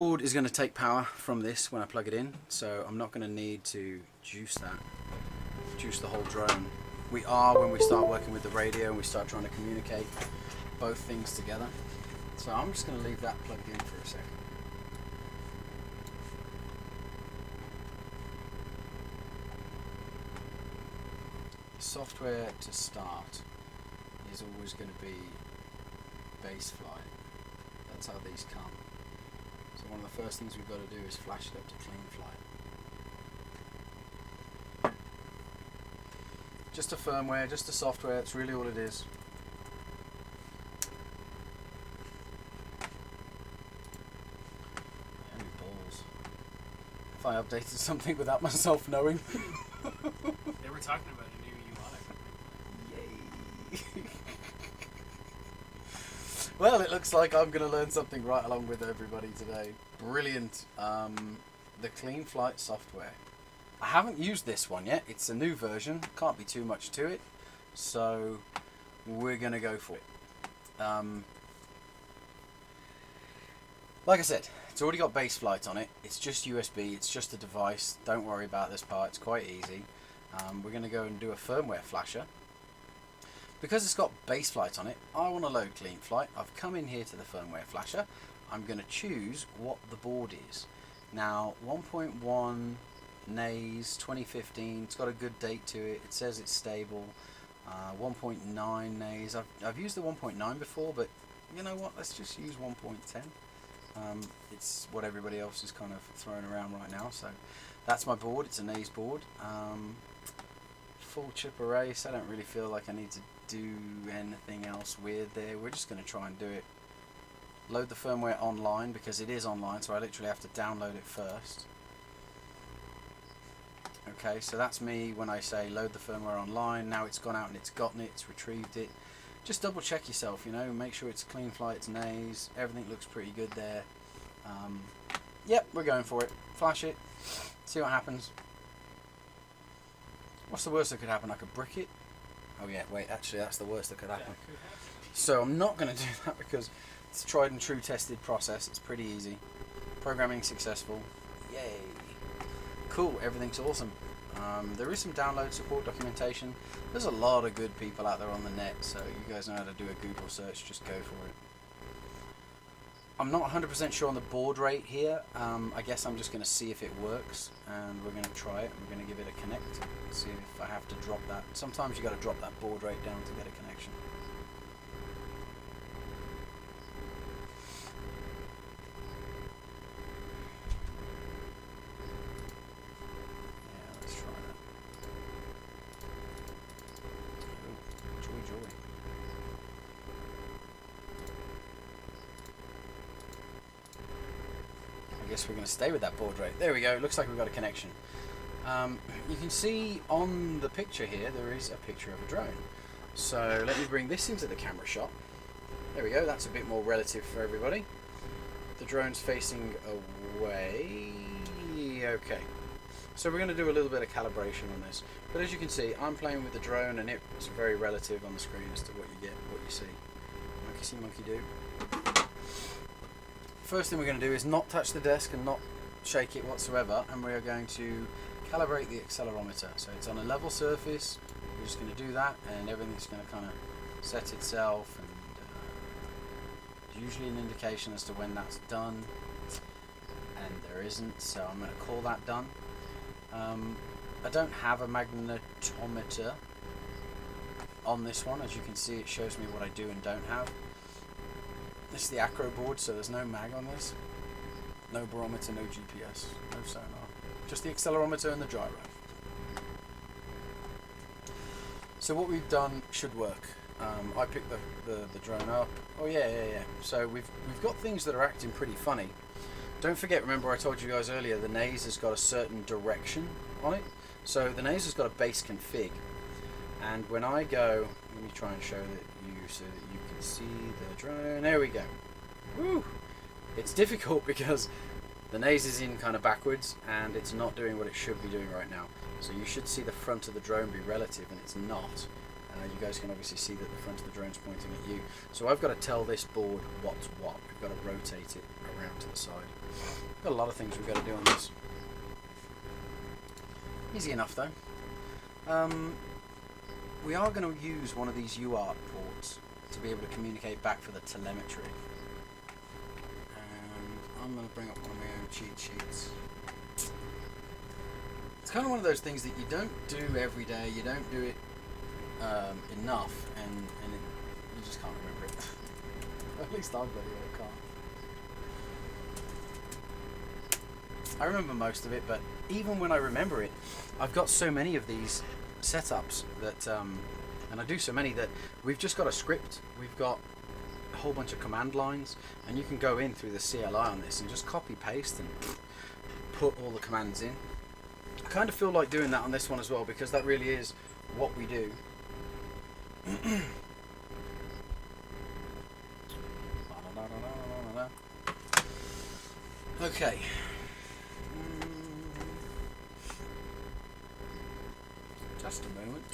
Board is going to take power from this when I plug it in, so I'm not going to need to juice the whole drone. We are when we start working with the radio and we start trying to communicate both things together. So I'm just going to leave that plugged in for a second. The software to start is always going to be base flight. That's how these come. So one of the first things we've got to do is flash it up to clean flight. Just a firmware, just a software, that's really all it is. Holy balls. If I updated something without myself knowing. They were talking about a new UI. Yay. Well, it looks like I'm going to learn something right along with everybody today. Brilliant. The Clean Flight software. I haven't used this one yet. It's a new version. Can't be too much to it. So we're going to go for it. Like I said, it's already got base flight on it. It's just USB. It's just a device. Don't worry about this part. It's quite easy. We're going to go and do a firmware flasher. Because it's got base flight on it, I want to load clean flight. I've come in here to the firmware flasher. I'm going to choose what the board is. Now 1.1 NAS 2015, it's got a good date to it. It says it's stable. 1.9 NAS, I've used the 1.9 before, but you know what, let's just use 1.10. It's what everybody else is kind of throwing around right now. So that's my board. It's a NAS board. Full chip array, so I don't really feel like I need to do anything else weird there. We're just going to try and do it. Load the firmware online because it is online, so I literally have to download it first. Okay, so that's me when I say load the firmware online. Now it's gone out and it's gotten it, it's retrieved it. Just double check yourself, you know, make sure it's clean flight, it's NAS, everything looks pretty good there. Yep, we're going for it. Flash it, see what happens. What's the worst that could happen? I could brick it. Oh yeah, wait, actually that's the worst that could happen. So I'm not going to do that because it's a tried and true tested process. It's pretty easy. Programming successful. Yay. Cool, everything's awesome. There is some download support documentation. There's a lot of good people out there on the net, so you guys know how to do a Google search, just go for it. I'm not 100% sure on the baud rate here. I guess I'm just going to see if it works, and we're going to try it. We're going to give it a connect, see if I have to drop that. Sometimes you got to drop that baud rate down to get a connection. Yeah, let's try that. Ooh, joy. I guess we're going to stay with that baud rate. There we go. Looks like we've got a connection. You can see on the picture here there is a picture of a drone. So let me bring this into the camera shot. There we go. That's a bit more relative for everybody. The drone's facing away. Okay. So we're going to do a little bit of calibration on this. But as you can see, I'm playing with the drone and it's very relative on the screen as to what you get, what you see. Monkey see, monkey do. First thing we're going to do is not touch the desk and not shake it whatsoever, and we are going to calibrate the accelerometer. So it's on a level surface. We're just going to do that, and everything's going to kind of set itself, and usually an indication as to when that's done, and there isn't, so I'm going to call that done. I don't have a magnetometer on this one. As you can see, it shows me what I do and don't have. This is the acro board, so there's no mag on this. No barometer, no GPS, no sonar. Just the accelerometer and the gyro. So what we've done should work. I picked the drone up. Oh yeah. So we've got things that are acting pretty funny. Don't forget, remember I told you guys earlier, the NAS has got a certain direction on it. So the NAS has got a base config. And when I go, let me try and show that you so that you can see the drone. There we go. Woo! It's difficult because the NAS is in kind of backwards and it's not doing what it should be doing right now. So you should see the front of the drone be relative, and it's not. You guys can obviously see that the front of the drone's pointing at you. So I've got to tell this board what's what. We've got to rotate it around to the side. Got a lot of things we've got to do on this. Easy enough though. We are going to use one of these UART ports to be able to communicate back for the telemetry. And I'm going to bring up one of my own cheat sheets. It's kind of one of those things that you don't do every day, you don't do it enough, and you just can't remember it. At least I bloody well can't. I remember most of it, but even when I remember it, I've got so many of these setups that, and I do so many that we've just got a script, we've got a whole bunch of command lines, and you can go in through the CLI on this and just copy paste and put all the commands in. I kind of feel like doing that on this one as well, because that really is what we do. Okay. Just a moment.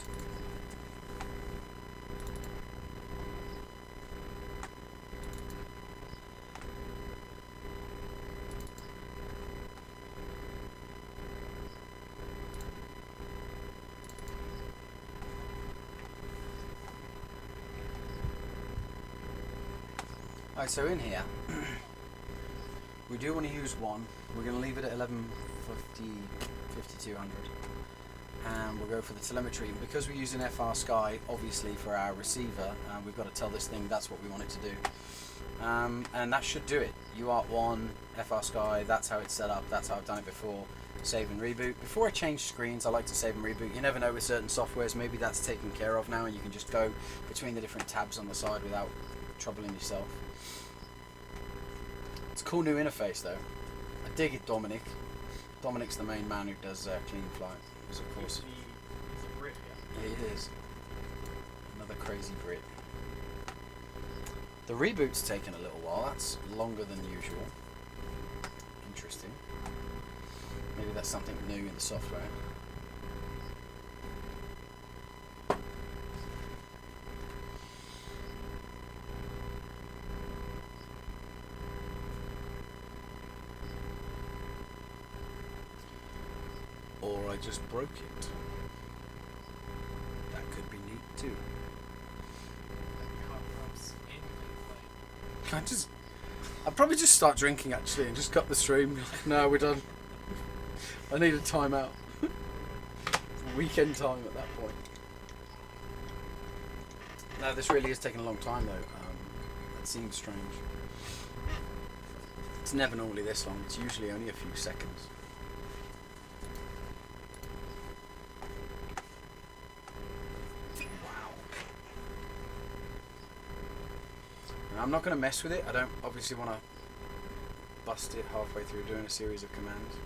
Alright, so in here, we do want to use one. We're going to leave it at 5200. And we'll go for the telemetry. And because we're using FR Sky, obviously, for our receiver, we've got to tell this thing that's what we want it to do. And that should do it. UART1, FR Sky, that's how it's set up, that's how I've done it before. Save and reboot. Before I change screens, I like to save and reboot. You never know with certain softwares, maybe that's taken care of now and you can just go between the different tabs on the side without troubling yourself. It's a cool new interface though. I dig it, Dominic. Dominic's the main man who does Clean Flight. Because of course, He's a Brit, yeah, he is. Another crazy Brit. The reboot's taken a little while. That's longer than usual. Interesting. Maybe that's something new in the software. Or I just broke it. That could be neat too. I'd probably just start drinking actually and just cut the stream. No, we're done. I need a timeout. Weekend time at that point. No, this really is taking a long time though. That seems strange. It's never normally this long. It's usually only a few seconds. I'm not going to mess with it. I don't obviously want to bust it halfway through doing a series of commands.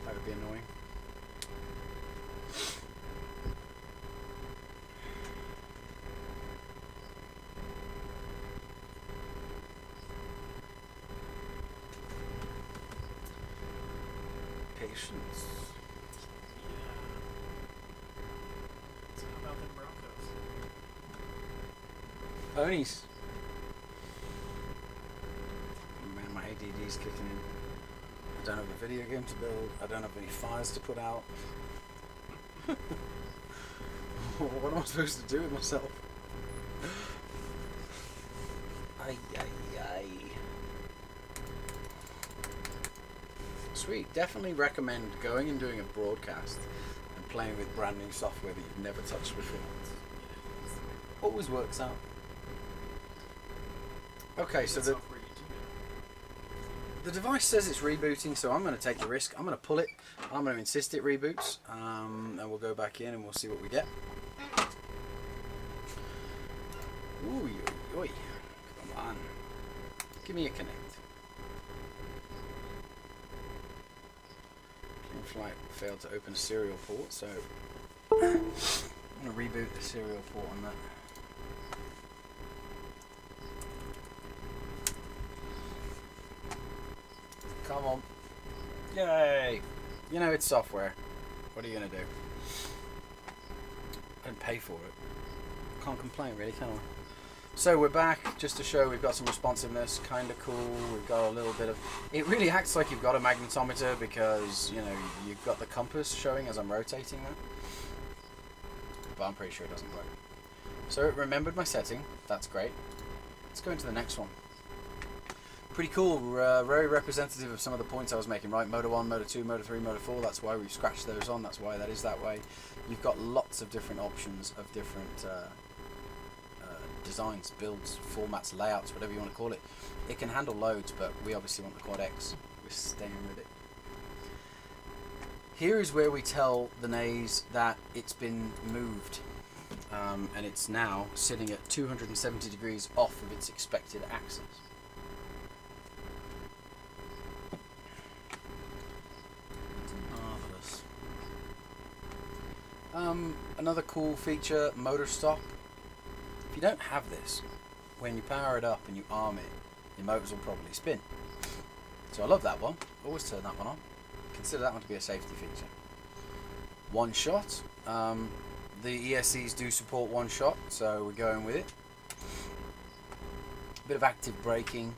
That would be annoying. Patience. Yeah. So how about them Broncos? Ponies. Man, my ADD's kicking in. I don't have a video game to build. I don't have any fires to put out. What am I supposed to do with myself? Ay, ay, ay. Sweet. Definitely recommend going and doing a broadcast and playing with brand new software that you've never touched before. Always works out. Okay, so the device says it's rebooting, so I'm going to take the risk. I'm going to pull it. I'm going to insist it reboots, and we'll go back in and we'll see what we get. Ooh, oy, oy. Come on. Give me a connect. Flight failed to open a serial port, so I'm going to reboot the serial port on that. Come on. Yay! You know, it's software. What are you going to do? I didn't pay for it. Can't complain really, can I? So we're back just to show we've got some responsiveness, kind of cool. We've got a little bit of... It really acts like you've got a magnetometer because, you know, you've got the compass showing as I'm rotating that. But I'm pretty sure it doesn't work. So it remembered my setting. That's great. Let's go into the next one. Pretty cool. Very representative of some of the points I was making, right? Motor 1, Motor 2, Motor 3, Motor 4. That's why we've scratched those on. That's why that is that way. You've got lots of different options of different... designs, builds, formats, layouts, whatever you want to call it. It can handle loads, but we obviously want the Quad X. We're staying with it. Here is where we tell the naze that it's been moved, and it's now sitting at 270 degrees off of its expected axis. Marvelous. Another cool feature, motor stop. If you don't have this, when you power it up and you arm it, your motors will probably spin. So I love that one. Always turn that one on. Consider that one to be a safety feature. One shot. The ESCs do support one shot, so we're going with it. A bit of active braking.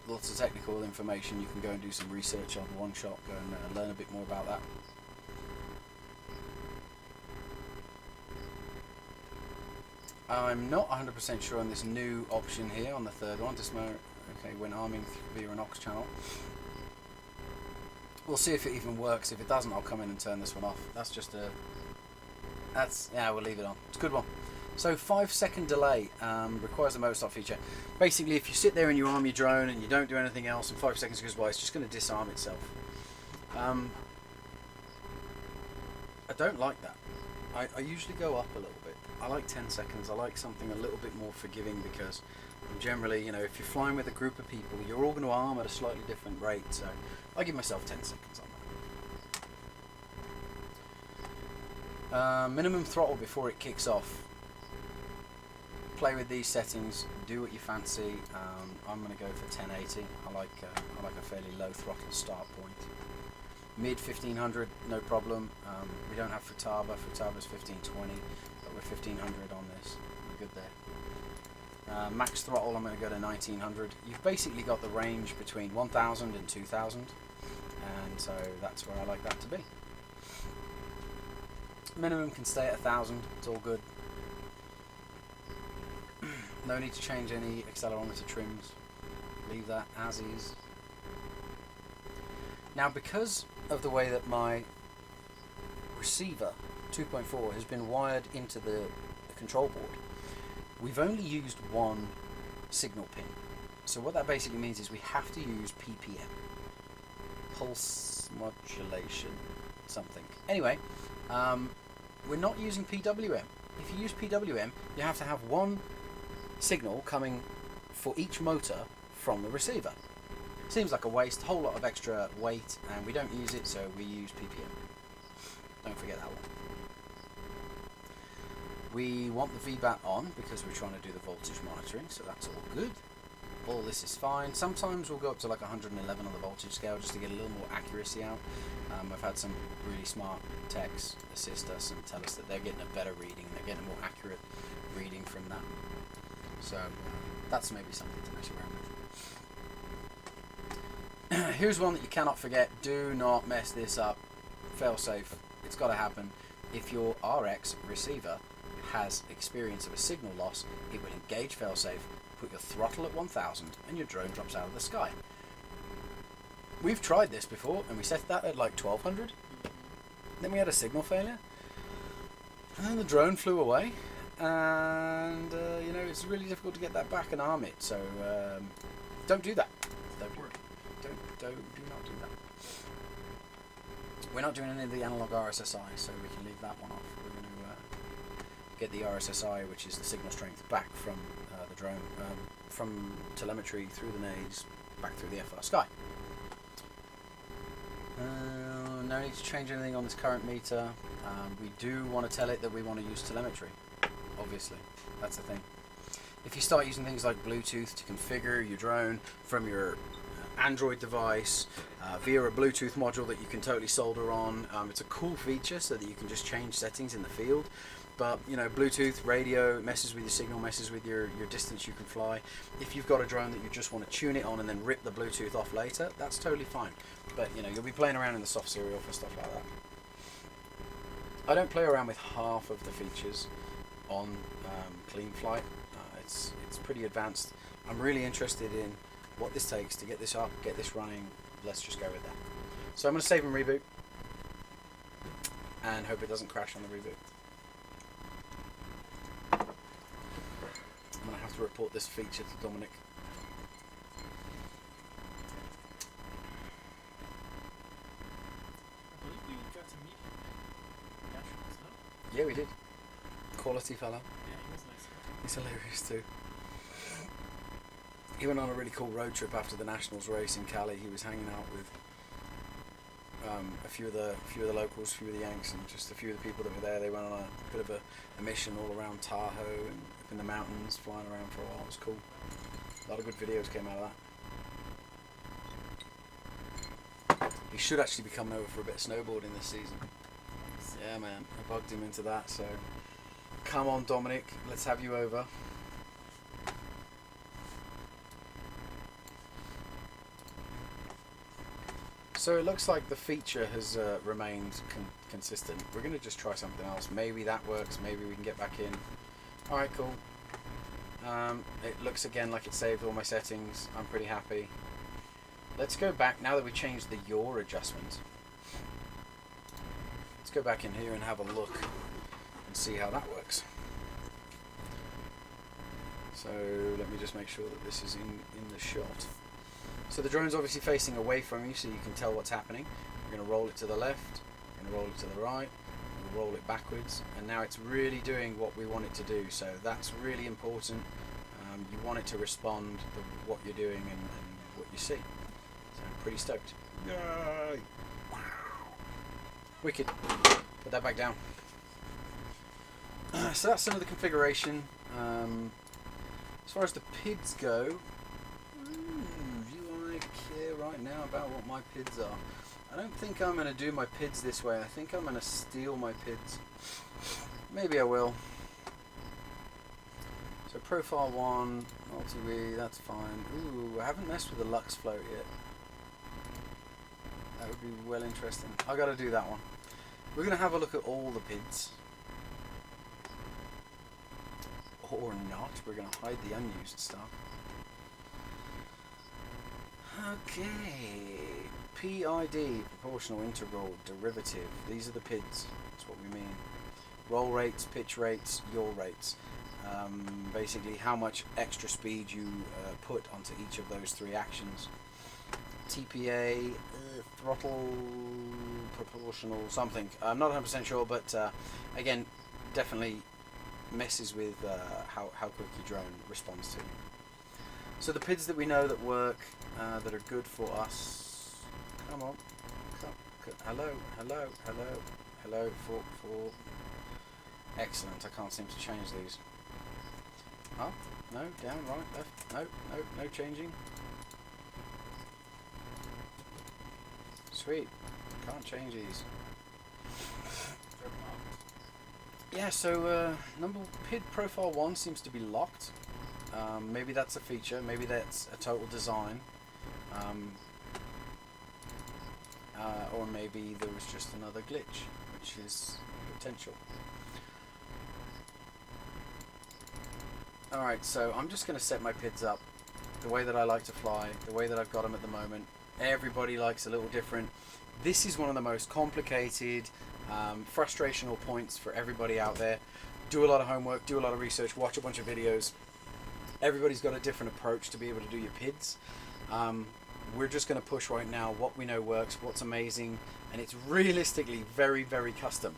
Lots of technical information. You can go and do some research on one shot. Go and learn a bit more about that. I'm not 100% sure on this new option here on the third one. Okay, when arming via an aux channel. We'll see if it even works. If it doesn't, I'll come in and turn this one off. That's just a... yeah, we'll leave it on. It's a good one. So 5-second delay requires the motor stop feature. Basically, if you sit there and you arm your drone and you don't do anything else and 5 seconds goes by, it's just going to disarm itself. I don't like that. I usually go up a little bit. I like 10 seconds. I like something a little bit more forgiving because generally, you know, if you're flying with a group of people, you're all going to arm at a slightly different rate. So I give myself 10 seconds on that. Minimum throttle before it kicks off. Play with these settings. Do what you fancy. I'm going to go for 1080. I like a fairly low throttle start point. Mid 1500, no problem. We don't have Futaba. Futaba's 1520, but we're 1500 on this. We're good there. Max throttle, I'm going to go to 1900. You've basically got the range between 1000 and 2000, and so that's where I like that to be. Minimum can stay at 1000. It's all good. No need to change any accelerometer trims. Leave that as is. Now, because of the way that my receiver 2.4 has been wired into the control board, we've only used one signal pin. So what that basically means is we have to use PPM, pulse modulation something. Anyway, we're not using PWM. If you use PWM, you have to have one signal coming for each motor from the receiver. Seems like a waste, whole lot of extra weight, and we don't use it, so we use PPM. Don't forget that one. We want the VBAT on because we're trying to do the voltage monitoring, so that's all good. All this is fine. Sometimes we'll go up to like 111 on the voltage scale just to get a little more accuracy out. I've had some really smart techs assist us and tell us that they're getting a better reading, they're getting a more accurate reading from that. So that's maybe something to mess around with. Here's one that you cannot forget. Do not mess this up. Fail safe. It's got to happen. If your RX receiver has experience of a signal loss, it will engage failsafe, put your throttle at 1000, and your drone drops out of the sky. We've tried this before, and we set that at like 1200. Then we had a signal failure, and then the drone flew away, and you know, it's really difficult to get that back and arm it. So don't do that. Do not do that. We're not doing any of the analog RSSI, so we can leave that one off. We're going to get the RSSI, which is the signal strength, back from the drone, from telemetry through the naze, back through the FR sky. No need to change anything on this current meter. We do want to tell it that we want to use telemetry, obviously. That's the thing. If you start using things like Bluetooth to configure your drone from your Android device via a Bluetooth module that you can totally solder on, it's a cool feature so that you can just change settings in the field. But you know, Bluetooth, radio, messes with your signal, messes with your distance you can fly. If you've got a drone that you just want to tune it on and then rip the Bluetooth off later, that's totally fine. But you know, you'll be playing around in the soft serial for stuff like that. I don't play around with half of the features on Clean Flight. It's pretty advanced. I'm really interested in what this takes to get this up, get this running. Let's just go with that. So I'm going to save and reboot, and hope it doesn't crash on the reboot. I'm going to have to report this feature to Dominic. I believe we got to meet him at Nationals, no? Yeah, we did. Quality fella. Yeah, he was nice. He's hilarious too. He went on a really cool road trip after the Nationals race in Cali. He was hanging out with a few of the locals, a few of the Yanks, and just a few of the people that were there. They went on a bit of a mission all around Tahoe and up in the mountains, flying around for a while. It was cool. A lot of good videos came out of that. He should actually be coming over for a bit of snowboarding this season. Yeah, man, I bugged him into that. So, come on, Dominic, let's have you over. So it looks like the feature has remained consistent. We're going to just try something else. Maybe that works. Maybe we can get back in. Alright, cool. It looks again like it saved all my settings. I'm pretty happy. Let's go back, now that we changed the yaw adjustment. Let's go back in here and have a look and see how that works. So let me just make sure that this is in the shot. So the drone's obviously facing away from you, so you can tell what's happening. We're going to roll it to the left, we're going to roll it to the right, we'll roll it backwards, and now it's really doing what we want it to do. So that's really important. You want it to respond to what you're doing and what you see. So I'm pretty stoked. Yay! Wow. Wicked. Put that back down. So that's some of the configuration. As far as the PIDs go, care right now about what my PIDs are. I don't think I'm going to do my PIDs this way. I think I'm going to steal my PIDs. Maybe I will. So profile 1, multi-wee, that's fine. Ooh, I haven't messed with the Lux float yet. That would be well interesting. I got to do that one. We're going to have a look at all the PIDs. Or not. We're going to hide the unused stuff. Okay, PID, proportional, integral, derivative. These are the PIDs. That's what we mean. Roll rates, pitch rates, yaw rates. Basically, how much extra speed you put onto each of those three actions. TPA, throttle, proportional, something. I'm not 100% sure, but again, definitely messes with how quick your drone responds to you. So the PIDs that we know that work, that are good for us. Come on. Hello, hello, hello, hello. 4. Excellent. I can't seem to change these. Up, no, down, right, left. No changing. Sweet. Can't change these. Yeah, so number PID profile 1 seems to be locked. Maybe that's a feature, maybe that's a total design, or maybe there was just another glitch, which is potential. Alright, so I'm just going to set my PIDs up the way that I like to fly, the way that I've got them at the moment. Everybody likes a little different. This is one of the most complicated, frustrational points for everybody out there. Do a lot of homework, do a lot of research, watch a bunch of videos. Everybody's got a different approach to be able to do your PIDs. We're just going to push right now what we know works, what's amazing, and it's realistically very, very custom.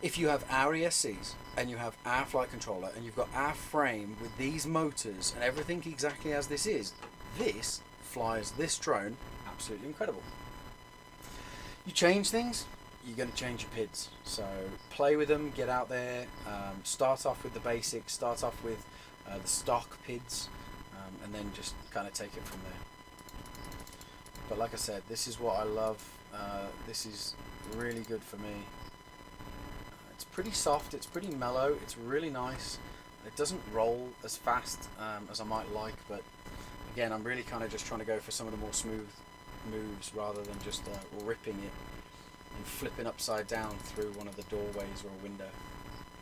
If you have our ESCs and you have our flight controller and you've got our frame with these motors and everything exactly as this is, this flies this drone absolutely incredible. You change things, you're going to change your PIDs. So play with them, get out there, start off with the basics, start off with the stock PIDs, and then just kind of take it from there. But like I said, this is what I love. This is really good for me. It's pretty soft, it's pretty mellow, it's really nice. It doesn't roll as fast as I might like, but again, I'm really kind of just trying to go for some of the more smooth moves rather than just ripping it and flipping upside down through one of the doorways or a window.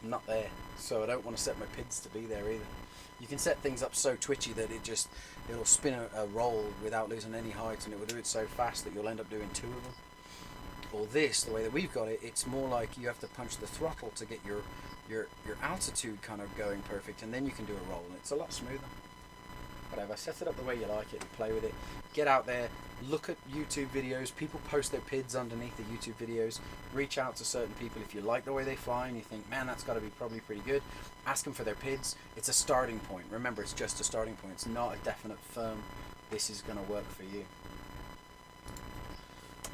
I'm not there, so I don't want to set my PIDs to be there either. You can set things up so twitchy that it'll spin a roll without losing any height, and it will do it so fast that you'll end up doing 2 of them. Or this, the way that we've got it, it's more like you have to punch the throttle to get your altitude kind of going perfect, and then you can do a roll, and it's a lot smoother. Whatever, set it up the way you like it and play with it. Get out there, look at YouTube videos. People post their PIDs underneath the YouTube videos. Reach out to certain people if you like the way they fly and you think, man, that's got to be probably pretty good. Ask them for their PIDs. It's a starting point. Remember, it's just a starting point. It's not a definite firm, this is going to work for you.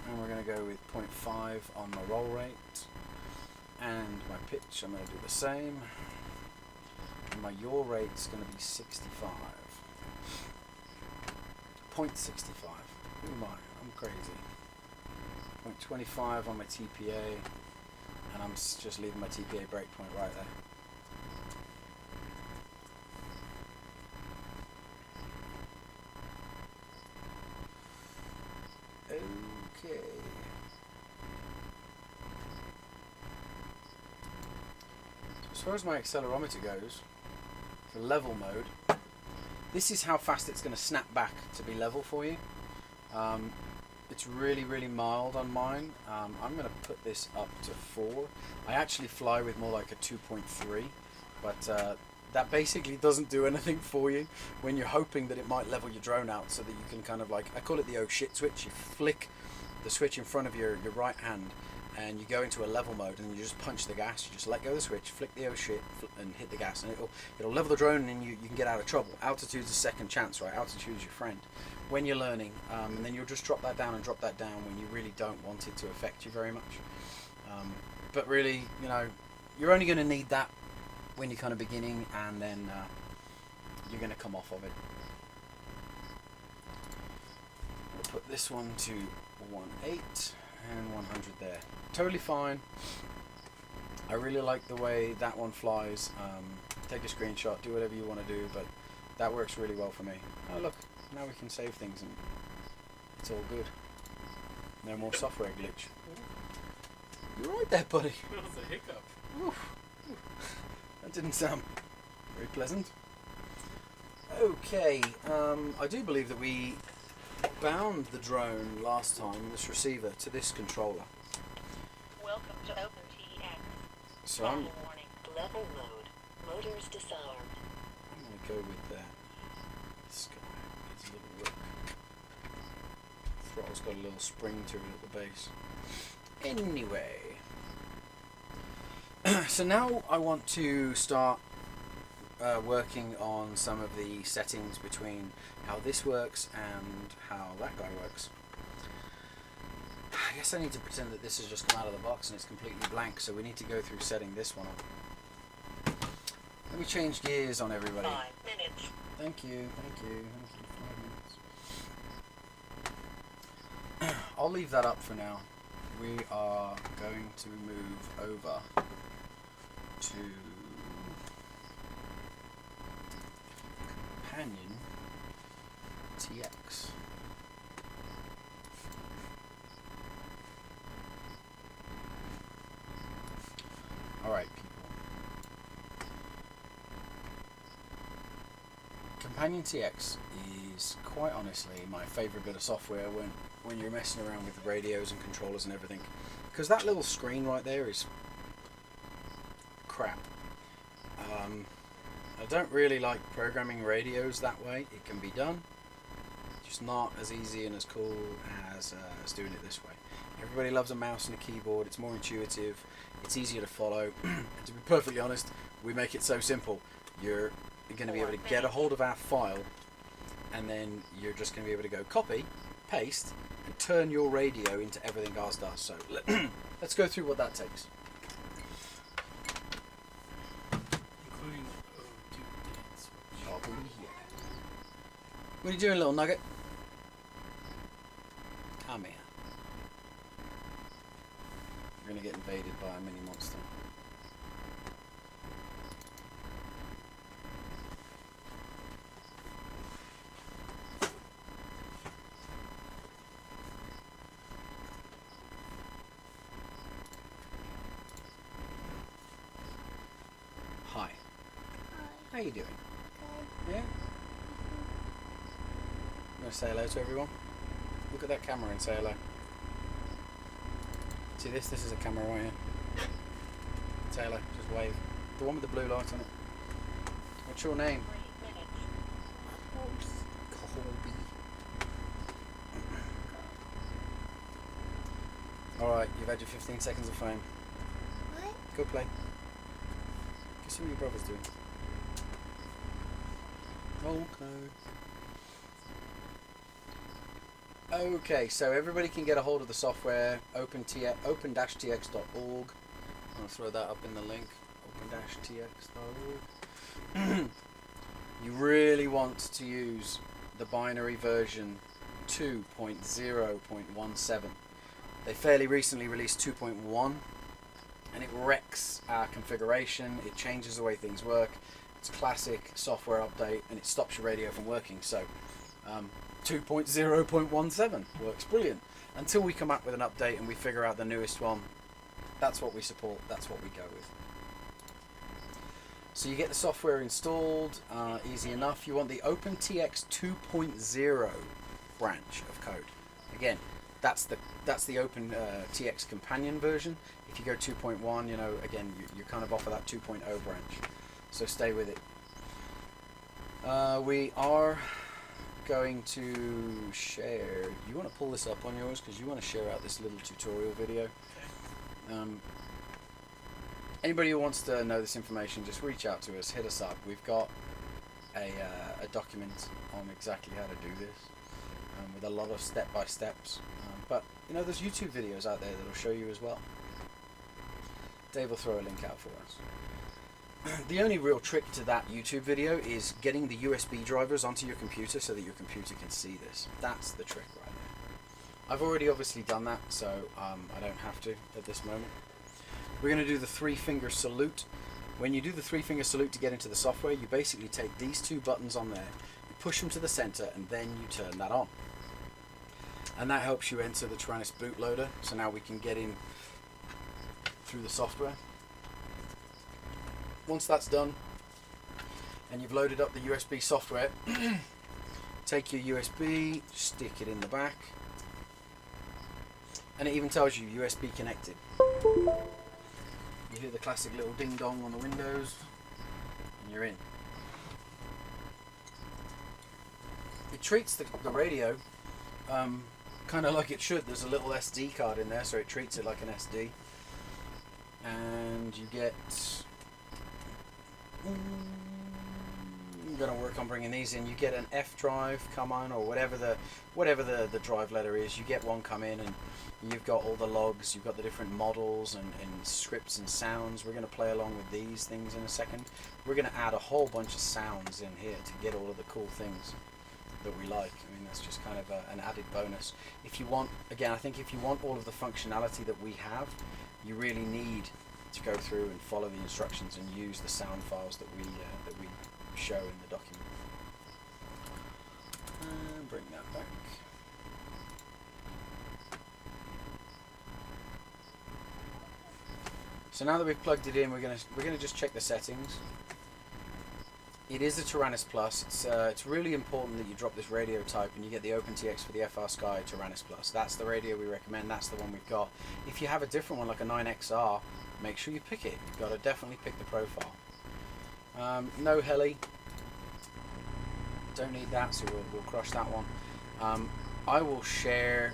And we're going to go with 0.5 on my roll rate. And my pitch, I'm going to do the same. And my yaw rate's going to be 65. 0.65. Who am I? I'm crazy. 0.25 on my TPA, and I'm just leaving my TPA breakpoint right there. Okay. So as far as my accelerometer goes, for level mode, this is how fast it's going to snap back to be level for you. It's really, really mild on mine. I'm going to put this up to 4. I actually fly with more like a 2.3, but that basically doesn't do anything for you when you're hoping that it might level your drone out so that you can kind of like, I call it the oh shit switch. You flick the switch in front of your right hand and you go into a level mode and you just punch the gas. You just let go of the switch, flick the oh shit, and hit the gas, and it'll level the drone, and you can get out of trouble. Altitude's a second chance, right? Altitude's your friend when you're learning, and then you'll just drop that down and drop that down when you really don't want it to affect you very much. But really, you know, you're only going to need that when you're kind of beginning, and then you're going to come off of it. We'll put this one to 1.8 and 100 there. Totally fine. I really like the way that one flies. Take a screenshot, do whatever you want to do, but that works really well for me. Oh look, now we can save things and it's all good. No more software glitch. You're right there, buddy. That was a hiccup. Oof. That didn't sound very pleasant. Okay, I do believe that we bound the drone last time, this receiver, to this controller. Welcome to OpenTX. So I'm warning. Level mode. Motors disarmed. going to go with that. This guy needs a little work. Throttle's got a little spring to it at the base. Anyway. So now I want to start working on some of the settings between how this works and how that guy works. I guess I need to pretend that this has just come out of the box and it's completely blank, so we need to go through setting this one up. Let me change gears on everybody. 5 minutes. Thank you, thank you, 5 minutes. I'll leave that up for now. We are going to move over to Companion TX. Alright, people. Companion TX is quite honestly my favourite bit of software when you're messing around with radios and controllers and everything. Because that little screen right there is crap. I don't really like programming radios that way. It can be done, just not as easy and as cool as doing it this way. Everybody loves a mouse and a keyboard. It's more intuitive. It's easier to follow. And to be perfectly honest, we make it so simple. You're going to be able to get a hold of our file, and then you're just going to be able to go copy, paste, and turn your radio into everything ours does. So let's go through what that takes. Including the O2 dance. Oh, yeah. What are you doing, little nugget? Come here. You're going to get invaded by a mini monster. you doing? Yeah? You want to say hello to everyone? Look at that camera and say hello. See this? This is a camera right here. Say hello. Just wave. The one with the blue light on it. What's your name? 3 minutes. Colby. Alright, you've had your 15 seconds of fame. What? Go play. Guess what your brother's doing. Okay, so everybody can get a hold of the software, open-tx.org. I'll throw that up in the link, open-tx.org. You really want to use the binary version 2.0.17. They fairly recently released 2.1, and it wrecks our configuration, it changes the way things work. It's a classic software update, and it stops your radio from working. So 2.0.17 works brilliant. Until we come up with an update and we figure out the newest one, that's what we support, that's what we go with. So you get the software installed, easy enough. You want the OpenTX 2.0 branch of code. Again, that's the OpenTX companion version. If you go 2.1, you know, again, you're kind of off of that 2.0 branch. So stay with it. We are going to share. You want to pull this up on yours because you want to share out this little tutorial video. Anybody who wants to know this information, just reach out to us, hit us up. We've got a document on exactly how to do this with a lot of step-by-steps. But you know, there's YouTube videos out there that'll show you as well. Dave will throw a link out for us. The only real trick to that YouTube video is getting the USB drivers onto your computer so that your computer can see this. That's the trick right there. I've already obviously done that, so I don't have to at this moment. We're going to do the 3-finger salute. When you do the 3-finger salute to get into the software, you basically take these two buttons on there, you push them to the center, and then you turn that on. And that helps you enter the Tyrannus bootloader, so now we can get in through the software. Once that's done, and you've loaded up the USB software, take your USB, stick it in the back, and it even tells you USB connected. You hear the classic little ding dong on the windows, and you're in. It treats the radio kind of like it should. There's a little SD card in there, so it treats it like an SD. And you get... I'm going to work on bringing these in. You get an F drive come on, or whatever the drive letter is. You get one come in, and you've got all the logs. You've got the different models and scripts and sounds. We're going to play along with these things in a second. We're going to add a whole bunch of sounds in here to get all of the cool things that we like. I mean, that's just kind of an added bonus. If you want, again, I think if you want all of the functionality that we have, you really need to go through and follow the instructions and use the sound files that we show in the document. And bring that back. So now that we've plugged it in, we're gonna just check the settings. It is a Tyrannus Plus. It's really important that you drop this radio type and you get the OpenTX for the FR Sky Tyrannus Plus. That's the radio we recommend. That's the one we've got. If you have a different one like a 9XR, make sure you pick it. You've got to definitely pick the profile. No heli. Don't need that, so we'll crush that one. I will share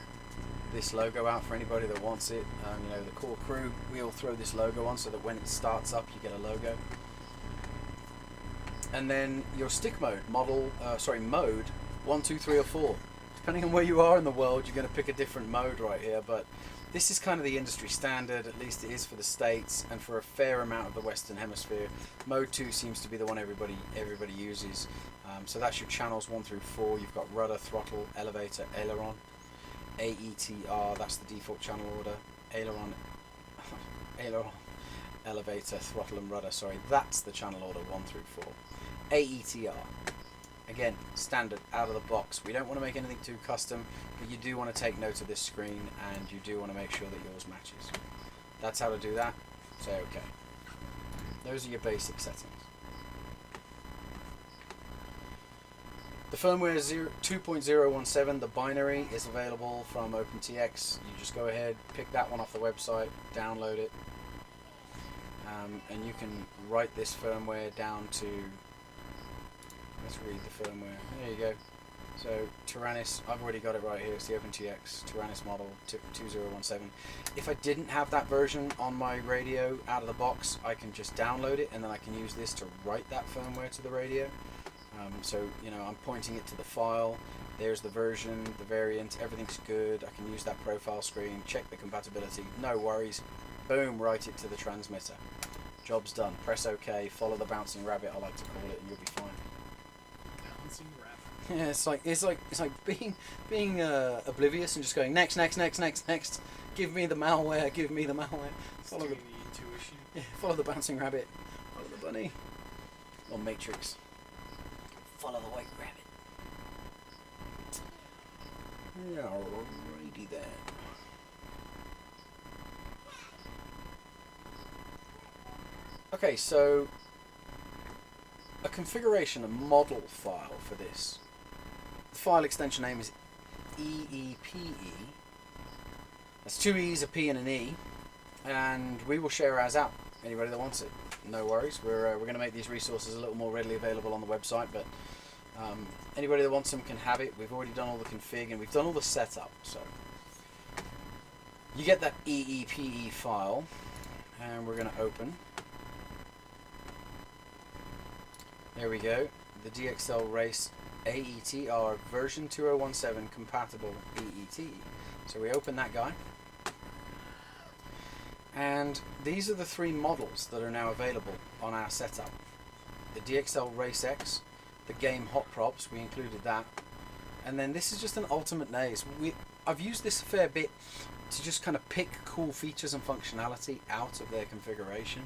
this logo out for anybody that wants it. You know, the core crew, we'll throw this logo on so that when it starts up, you get a logo. And then your stick mode, mode 1, 2, 3, or 4. Depending on where you are in the world, you're going to pick a different mode right here, but this is kind of the industry standard, at least it is for the States, and for a fair amount of the Western Hemisphere. Mode 2 seems to be the one everybody uses. So that's your channels 1 through 4. You've got rudder, throttle, elevator, aileron, AETR, that's the default channel order, aileron, elevator, throttle and rudder, sorry, that's the channel order 1 through 4. AETR, again, standard, out of the box. We don't want to make anything too custom, but you do want to take note of this screen, and you do want to make sure that yours matches. That's how to do that. Say okay. Those are your basic settings. The firmware 2.017, the binary, is available from OpenTX. You just go ahead, pick that one off the website, download it, and you can write this firmware down to, let's read the firmware, there you go. So Tyrannus, I've already got it right here, it's the OpenTX Tyrannus model 2017. If I didn't have that version on my radio out of the box, I can just download it and then I can use this to write that firmware to the radio. So, you know, I'm pointing it to the file, there's the version, the variant, everything's good, I can use that profile screen, check the compatibility, no worries, boom, write it to the transmitter. Job's done, press OK, follow the bouncing rabbit, I like to call it, and you'll be fine. Bouncing rabbit. Yeah, it's like being oblivious and just going next, give me the malware, follow the Doing the intuition. yeah, follow the bouncing rabbit, follow the bunny, or Matrix. Follow the white rabbit. Alrighty then. Okay, so a configuration, a model file for this. The file extension name is EEPE. That's two E's, a P, and an E, and we will share ours out. Anybody that wants it, no worries. We're going to make these resources a little more readily available on the website, but anybody that wants them can have it. We've already done all the config and we've done all the setup. So you get that EEPE file, and we're going to open. There we go. The DXL Race AETR version 2017 compatible EET. So we open that guy. And these are the three models that are now available on our setup. The DXL Race X, the game Hot Props, we included that. And then this is just an ultimate naze. I've used this a fair bit to just kind of pick cool features and functionality out of their configuration.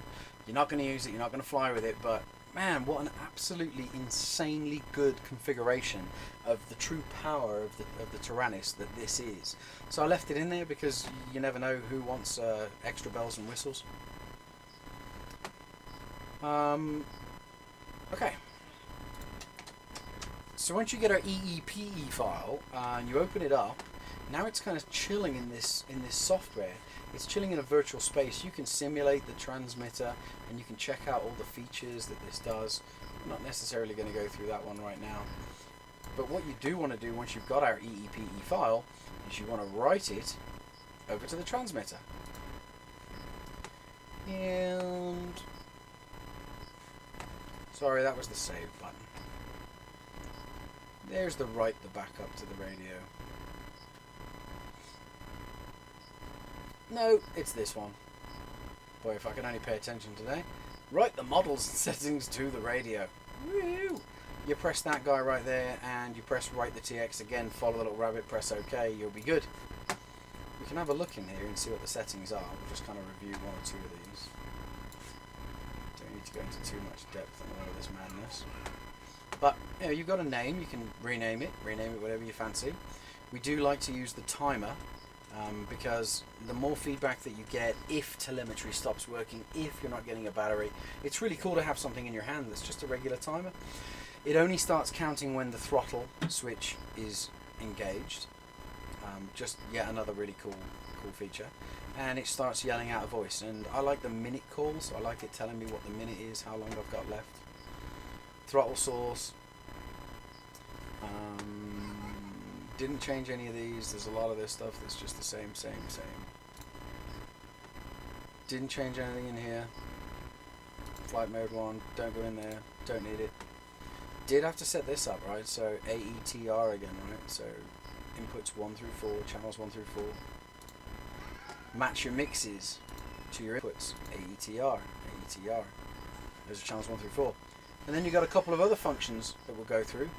You're not going to use it, you're not going to fly with it, but man, what an absolutely insanely good configuration of the true power of the Tyrannus that this is. So I left it in there because you never know who wants extra bells and whistles. Okay. So once you get our EEPE file and you open it up, now it's kind of chilling in this software. It's chilling in a virtual space. You can simulate the transmitter and you can check out all the features that this does. I'm not necessarily going to go through that one right now. But what you do want to do once you've got our EEPE file is you want to write it over to the transmitter. And sorry, that was the save button. There's the write the backup to the radio. No, it's this one. Boy, if I can only pay attention today. Write the models and settings to the radio. Woo! You press that guy right there and you press write the TX again, follow the little rabbit, press OK, you'll be good. We can have a look in here and see what the settings are. We'll just kind of review one or two of these. Don't need to go into too much depth on all of this madness. But, you know, you've got a name, you can rename it whatever you fancy. We do like to use the timer. Because the more feedback that you get, if telemetry stops working, if you're not getting a battery, it's really cool to have something in your hand that's just a regular timer. It only starts counting when the throttle switch is engaged. Just yet another really cool feature. And it starts yelling out a voice. And I like the minute call, so I like it telling me what the minute is, how long I've got left. Throttle source. Didn't change any of these. There's a lot of this stuff that's just the same. Didn't change anything in here. Flight mode 1, don't go in there, don't need it. Did have to set this up, right? So AETR again, right? So inputs 1 through 4, channels 1 through 4. Match your mixes to your inputs. AETR. Those are channels 1 through 4. And then you've got a couple of other functions that we'll go through.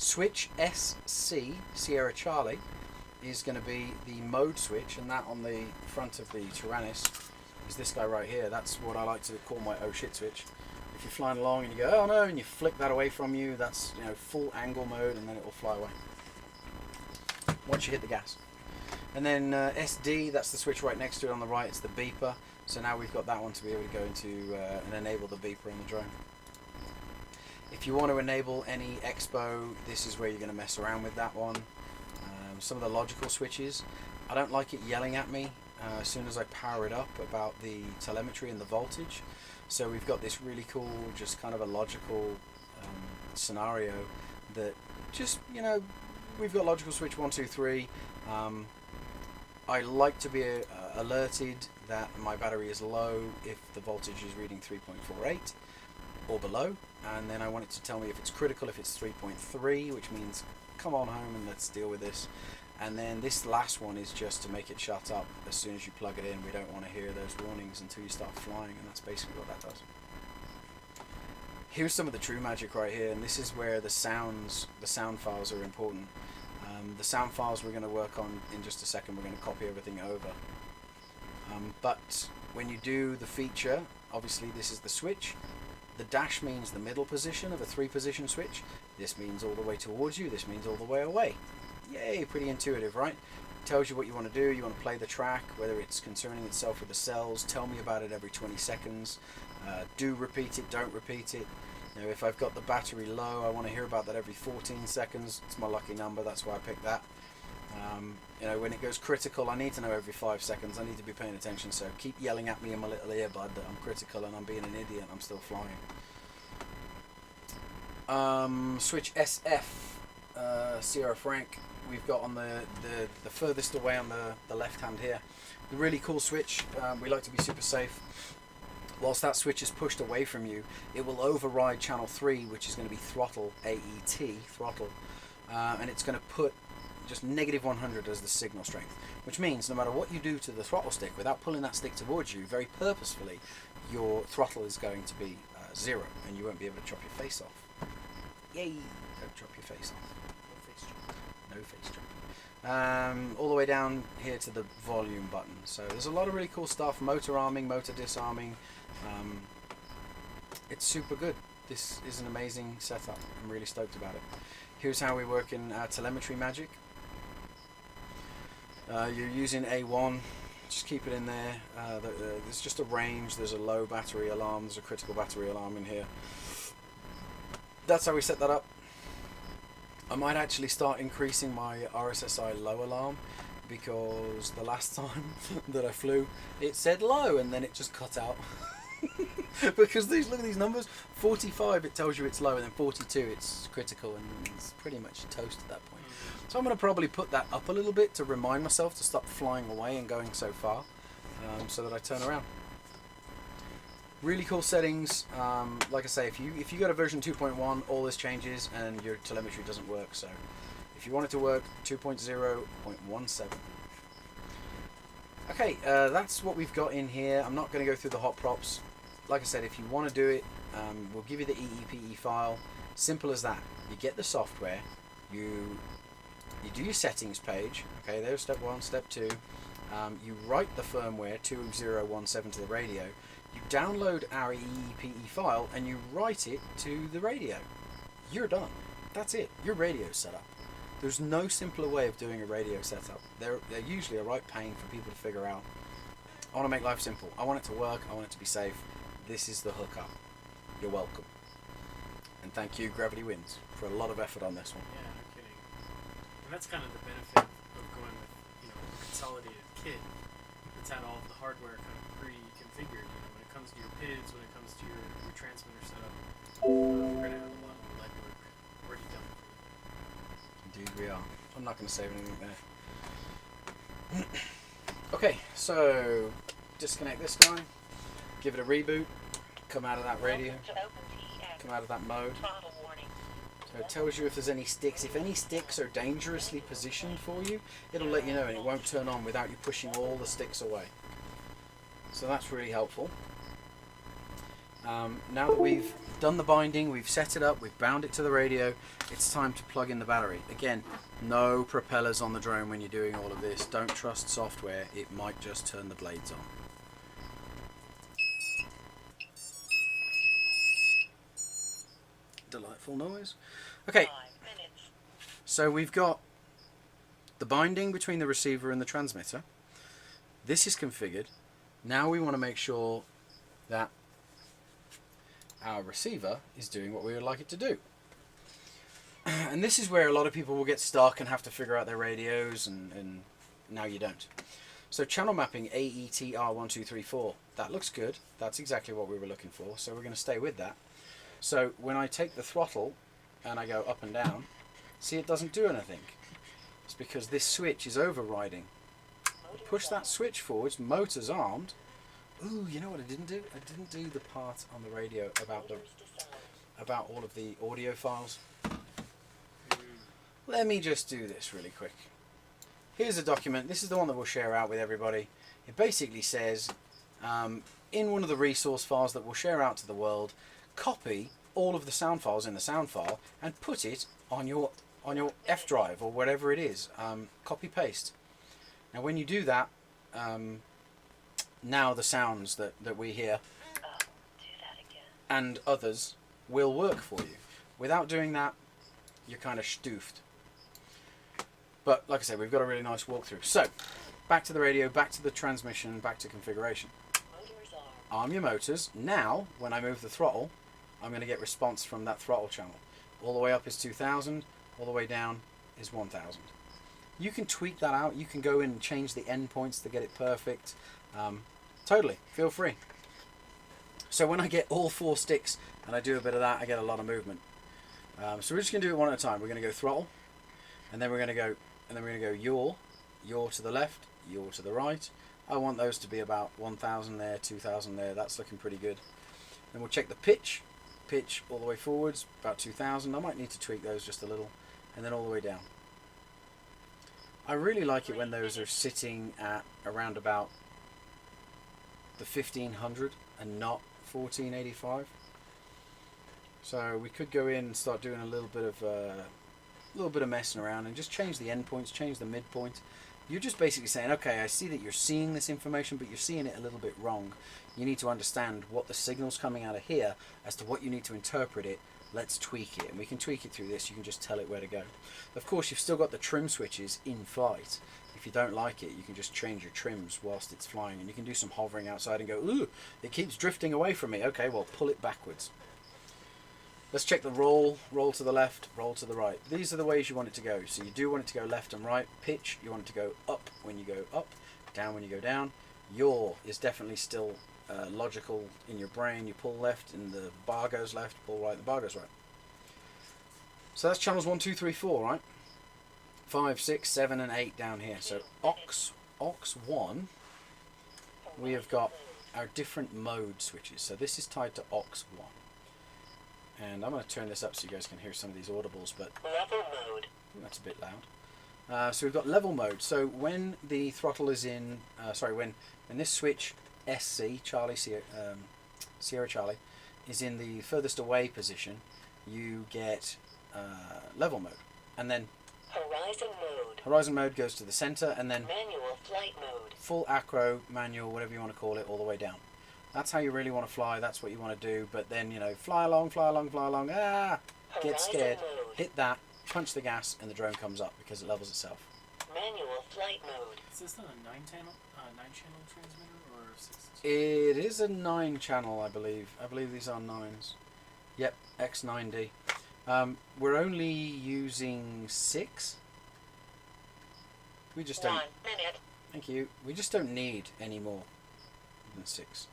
Switch SC, Sierra Charlie, is going to be the mode switch, and that on the front of the Tyrannus is this guy right here. That's what I like to call my oh shit switch. If you're flying along and you go, oh no, and you flick that away from you, that's, you know, full angle mode, and then it will fly away once you hit the gas. And then SD, that's the switch right next to it on the right, it's the beeper. So now we've got that one to be able to go into and enable the beeper on the drone. If you want to enable any expo, this is where you're going to mess around with that one. Some of the logical switches, I don't like it yelling at me as soon as I power it up about the telemetry and the voltage. So we've got this really cool, just kind of a logical scenario that just, you know, we've got logical switch 1, 2, 3. I like to be alerted that my battery is low if the voltage is reading 3.48 or below, and then I want it to tell me if it's critical if it's 3.3, which means come on home and let's deal with this. And then this last one is just to make it shut up as soon as you plug it in. We don't want to hear those warnings until you start flying, and that's basically what that does. Here's some of the true magic right here, and this is where the sound files are important. The sound files we're going to work on in just a second. We're going to copy everything over. But when you do the feature, obviously this is the switch. The dash means the middle position of a 3-position switch. This means all the way towards you. This means all the way away. Yay, pretty intuitive, right? Tells you what you want to do. You want to play the track, whether it's concerning itself with the cells. Tell me about it every 20 seconds. Do repeat it, don't repeat it. You know, if I've got the battery low, I want to hear about that every 14 seconds. It's my lucky number, that's why I picked that. You know, when it goes critical, I need to know every 5 seconds. I need to be paying attention, so keep yelling at me in my little earbud that I'm critical and I'm being an idiot and I'm still flying. Switch SF, Sierra Frank, we've got on the furthest away on the left hand here. The really cool switch, we like to be super safe. Whilst that switch is pushed away from you, it will override channel 3, which is going to be throttle, AET, throttle, and it's going to put just -100 as the signal strength, which means no matter what you do to the throttle stick, without pulling that stick towards you very purposefully, your throttle is going to be 0, and you won't be able to chop your face off. Yay! Don't chop your face off. No face chopping. All the way down here to the volume button. So there's a lot of really cool stuff. Motor arming, motor disarming. It's super good. This is an amazing setup. I'm really stoked about it. Here's how we work in telemetry magic. You're using A1. Just keep it in there. There's just a range. There's a low battery alarm. There's a critical battery alarm in here. That's how we set that up. I might actually start increasing my RSSI low alarm, because the last time that I flew it said low and then it just cut out. Because look at these numbers. 45 it tells you it's low, and then 42 it's critical, and it's pretty much toast at that point. So I'm going to probably put that up a little bit to remind myself to stop flying away and going so far, so that I turn around. Really cool settings. Like I say, if you go to version 2.1, all this changes and your telemetry doesn't work. So if you want it to work, 2.0.17. Okay, that's what we've got in here. I'm not going to go through the hot props. Like I said, if you want to do it, we'll give you the EEPE file. Simple as that. You get the software. You do your settings page. Okay, there's step 1, step 2. You write the firmware 2017 to the radio. You download our EEPE file and you write it to the radio. You're done. That's it. Your radio's set up. There's no simpler way of doing a radio setup. They're usually a right pain for people to figure out. I want to make life simple. I want it to work. I want it to be safe. This is the hookup. You're welcome. And thank you, Gravity Winds, for a lot of effort on this one. Yeah, no kidding. And that's kind of the benefit of going with, you know, a consolidated kit that's had all of the hardware kind of pre-configured. You know, when it comes to your PIDs, when it comes to your transmitter setup, we're going to have a lot of legwork already done. Indeed we are. I'm not going to save anything there. Okay, so disconnect this guy, give it a reboot, come out of that radio, come out of that mode. So it tells you if there's any sticks. If any sticks are dangerously positioned for you, it'll let you know, and it won't turn on without you pushing all the sticks away. So that's really helpful. Now that we've done the binding, we've set it up, we've bound it to the radio, it's time to plug in the battery. Again, no propellers on the drone when you're doing all of this. Don't trust software, it might just turn the blades on. Delightful noise. Okay, so we've got the binding between the receiver and the transmitter. This is configured. Now we want to make sure that our receiver is doing what we would like it to do. And this is where a lot of people will get stuck and have to figure out their radios, and now you don't. So channel mapping AETR1234, that looks good. That's exactly what we were looking for, so we're going to stay with that. So when I take the throttle and I go up and down, see, it doesn't do anything. It's because this switch is overriding. Push that switch forwards, motor's armed. Ooh, you know what I didn't do? I didn't do the part on the radio about all of the audio files. Let me just do this really quick. Here's a document. This is the one that we'll share out with everybody. It basically says, in one of the resource files that we'll share out to the world, copy all of the sound files in the sound file and put it on your F drive or whatever it is. Copy paste. Now when you do that, now the sounds that we hear and others will work for you. Without doing that, you're kind of stoofed. But like I said, we've got a really nice walkthrough. So, back to the radio, back to the transmission, back to configuration. Arm your motors. Now, when I move the throttle, I'm going to get response from that throttle channel. All the way up is 2000, all the way down is 1000. You can tweak that out. You can go in and change the endpoints to get it perfect. Totally, feel free. So when I get all 4 sticks and I do a bit of that, I get a lot of movement. So we're just going to do it one at a time. We're going to go throttle, and then we're going to go yaw to the left, yaw to the right. I want those to be about 1000 there, 2000 there. That's looking pretty good. Then we'll check the pitch all the way forwards, about 2000. I might need to tweak those just a little, and then all the way down. I really like it when those are sitting at around about the 1500 and not 1485. So we could go in and start doing a little bit of messing around and just change the endpoints, change the midpoint. You're just basically saying, okay, I see that you're seeing this information, but you're seeing it a little bit wrong. You need to understand what the signal's coming out of here as to what you need to interpret it. Let's tweak it, and we can tweak it through this. You can just tell it where to go. Of course, you've still got the trim switches in flight. If you don't like it, you can just change your trims whilst it's flying, and you can do some hovering outside and go, ooh, it keeps drifting away from me. Okay, well, pull it backwards. Let's check the roll to the left, roll to the right. These are the ways you want it to go. So you do want it to go left and right. Pitch, you want it to go up when you go up, down when you go down. Yaw is definitely still logical in your brain. You pull left and the bar goes left, pull right and the bar goes right. So that's channels 1, 2, 3, 4, right? 5, 6, 7 and 8 down here. So aux 1, we have got our different mode switches. So this is tied to aux 1. And I'm going to turn this up so you guys can hear some of these audibles, but level mode. That's a bit loud. So we've got level mode. So when the throttle is in, when this switch SC, Charlie, Sierra Charlie, is in the furthest away position, you get level mode. And then horizon mode goes to the center, and then manual flight mode. Full acro, manual, whatever you want to call it, all the way down. That's how you really want to fly. That's what you want to do. But then, you know, fly along. Get scared. Hit that. Punch the gas, and the drone comes up because it levels itself. Manual flight mode. Is this not a 9-channel transmitter or 6? It is a 9-channel, I believe. I believe these are 9s. Yep, X9D. We're only using 6. We just don't. 1 minute. Thank you. We just don't need any more than 6.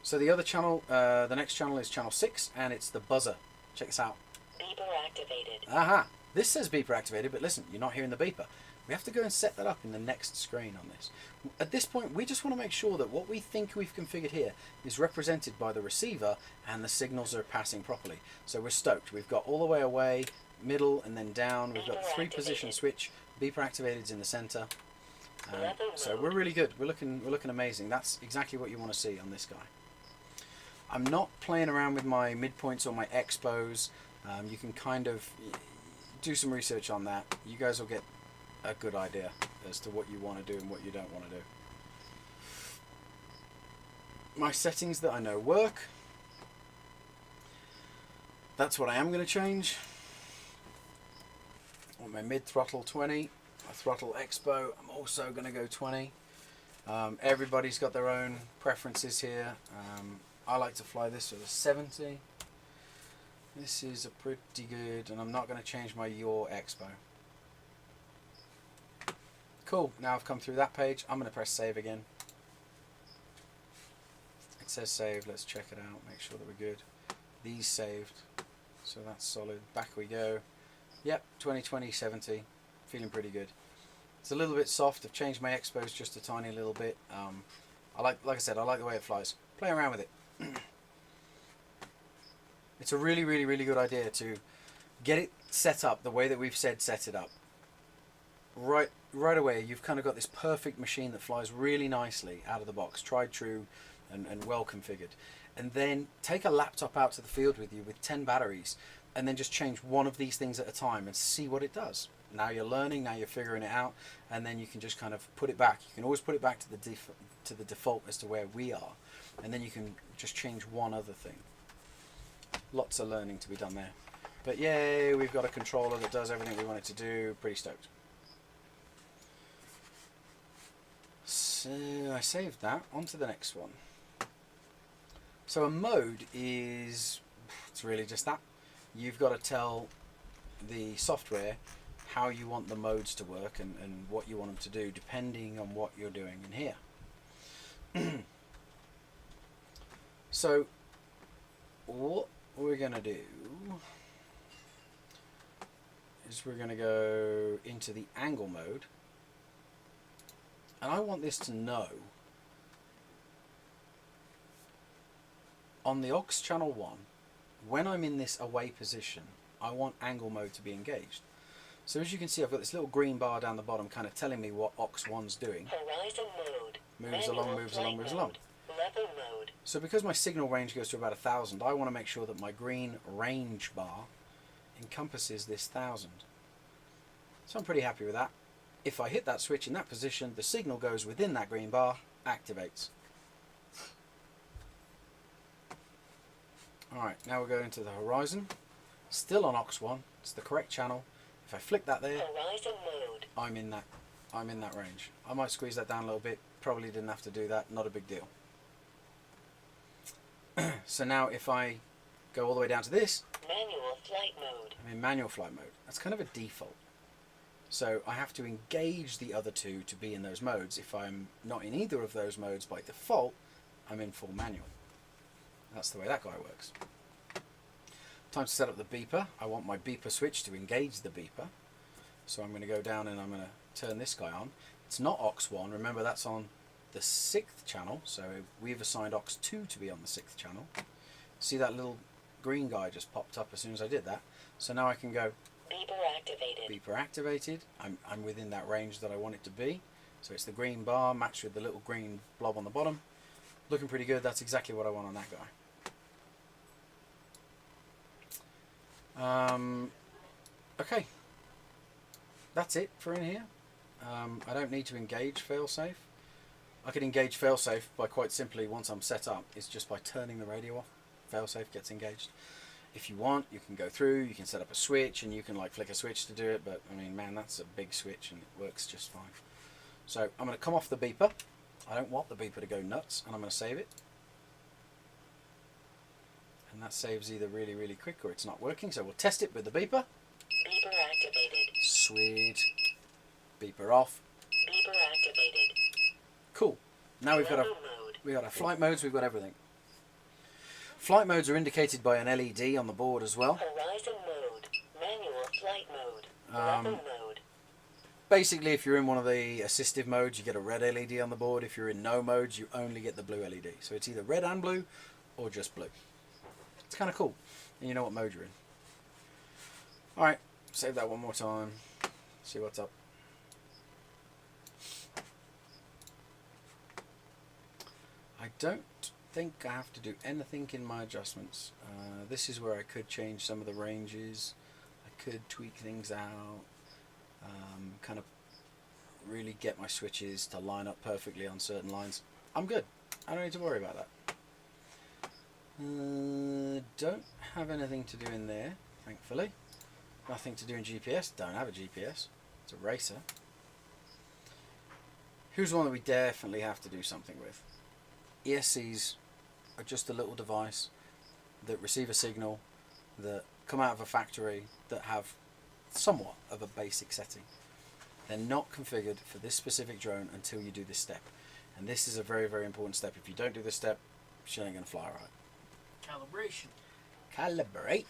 So the other channel, the next channel is channel 6, and it's the buzzer. Check this out. Beeper activated. Aha! This says beeper activated, but listen, you're not hearing the beeper. We have to go and set that up in the next screen on this. At this point, we just want to make sure that what we think we've configured here is represented by the receiver and the signals are passing properly. So we're stoked. We've got all the way away, middle, and then down. We've got the 3-position switch. Beeper activated is in the center. So we're really good. We're looking amazing. That's exactly what you want to see on this guy. I'm not playing around with my midpoints or my expos. You can kind of do some research on that. You guys will get a good idea as to what you want to do and what you don't want to do. My settings that I know work. That's what I am going to change. On my mid throttle 20, my throttle expo, I'm also going to go 20. Everybody's got their own preferences here. I like to fly this with a 70. This is a pretty good, and I'm not going to change my yaw expo. Cool, now I've come through that page. I'm going to press save again. It says save, let's check it out, make sure that we're good. These saved, so that's solid. Back we go. Yep, 2020 70, feeling pretty good. It's a little bit soft. I've changed my expos just a tiny little bit. Like I said, I like the way it flies. Play around with it. It's a really, really, really good idea to get it set up the way that we've said set it up. Right away, you've kind of got this perfect machine that flies really nicely out of the box, tried, true, and well configured. And then take a laptop out to the field with you with 10 batteries, and then just change one of these things at a time and see what it does. Now you're learning, now you're figuring it out, and then you can just kind of put it back. You can always put it back to the default as to where we are, and then you can just change one other thing. Lots of learning to be done there. But yay, we've got a controller that does everything we want it to do. Pretty stoked. So I saved that. On to the next one. So a mode is, it's really just that. You've got to tell the software how you want the modes to work and what you want them to do depending on what you're doing in here. So what we're going to do is we're going to go into the angle mode, and I want this to know on the aux channel 1, when I'm in this away position, I want angle mode to be engaged. So as you can see, I've got this little green bar down the bottom kind of telling me what aux 1's doing. Horizon mode. Moves along, moves along, moves along. Level mode. So because my signal range goes to about 1,000, I want to make sure that my green range bar encompasses this 1,000. So I'm pretty happy with that. If I hit that switch in that position, the signal goes within that green bar, activates. Alright, now we're going to the horizon. Still on aux 1, it's the correct channel. If I flick that there, Horizon mode. I'm in that range. I might squeeze that down a little bit, probably didn't have to do that, not a big deal. So now if I go all the way down to this, Manual flight mode. I'm in manual flight mode. That's kind of a default. So I have to engage the other two to be in those modes. If I'm not in either of those modes by default, I'm in full manual. That's the way that guy works. Time to set up the beeper. I want my beeper switch to engage the beeper. So I'm going to go down and I'm going to turn this guy on. It's not aux 1. Remember, that's on the 6th channel. So we've assigned aux 2 to be on the 6th channel. See that little green guy just popped up as soon as I did that. So now I can go Beeper activated. beeper activated. I'm within that range that I want it to be. So it's the green bar matched with the little green blob on the bottom. Looking pretty good. That's exactly what I want on that guy. Okay, that's it for in here. I don't need to engage failsafe. I can engage failsafe by quite simply, once I'm set up, is just by turning the radio off. Failsafe gets engaged. If you want, you can go through, you can set up a switch, and you can like flick a switch to do it, but I mean, man, that's a big switch and it works just fine. So I'm going to come off the beeper. I don't want the beeper to go nuts, and I'm going to save it. And that saves either really, really quick or it's not working. So we'll test it with the beeper. Beeper activated. Sweet. Beeper off. Beeper activated. Cool. Now we've got Level mode. our flight modes. We've got everything. Flight modes are indicated by an LED on the board as well. Horizon mode. Manual flight mode. Level mode. Basically, if you're in one of the assistive modes, you get a red LED on the board. If you're in no modes, you only get the blue LED. So it's either red and blue or just blue. It's kind of cool, and you know what mode you're in. Alright, save that one more time, see what's up. I don't think I have to do anything in my adjustments. This is where I could change some of the ranges, I could tweak things out, kind of really get my switches to line up perfectly on certain lines. I'm good, I don't need to worry about that. Don't have anything to do in there, thankfully. Nothing to do in GPS. Don't have a GPS. It's a racer. Who's one that we definitely have to do something with? ESC's are just a little device that receive a signal that come out of a factory that have somewhat of a basic setting. They're not configured for this specific drone until you do this step. And this is a very, very important step. If you don't do this step, she ain't going to fly right. Calibration. Calibrate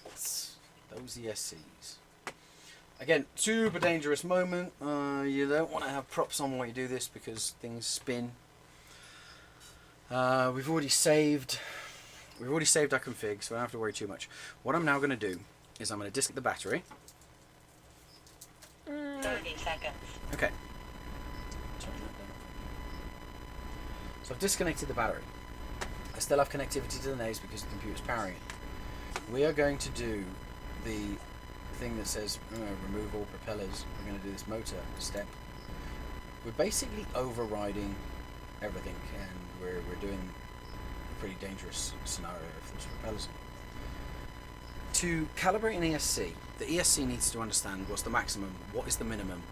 those ESCs. Again, super dangerous moment. You don't want to have props on while you do this because things spin. We've already saved our config, so I don't have to worry too much. What I'm now going to do is I'm going to disconnect the battery. 30 seconds. Okay. So I've disconnected the battery. I still have connectivity to the naves because the computer's powering it. We are going to do the thing that says remove all propellers. We're going to do this motor step. We're basically overriding everything, and we're doing a pretty dangerous scenario if there's propellers. To calibrate an ESC, the ESC needs to understand what's the maximum, what is the minimum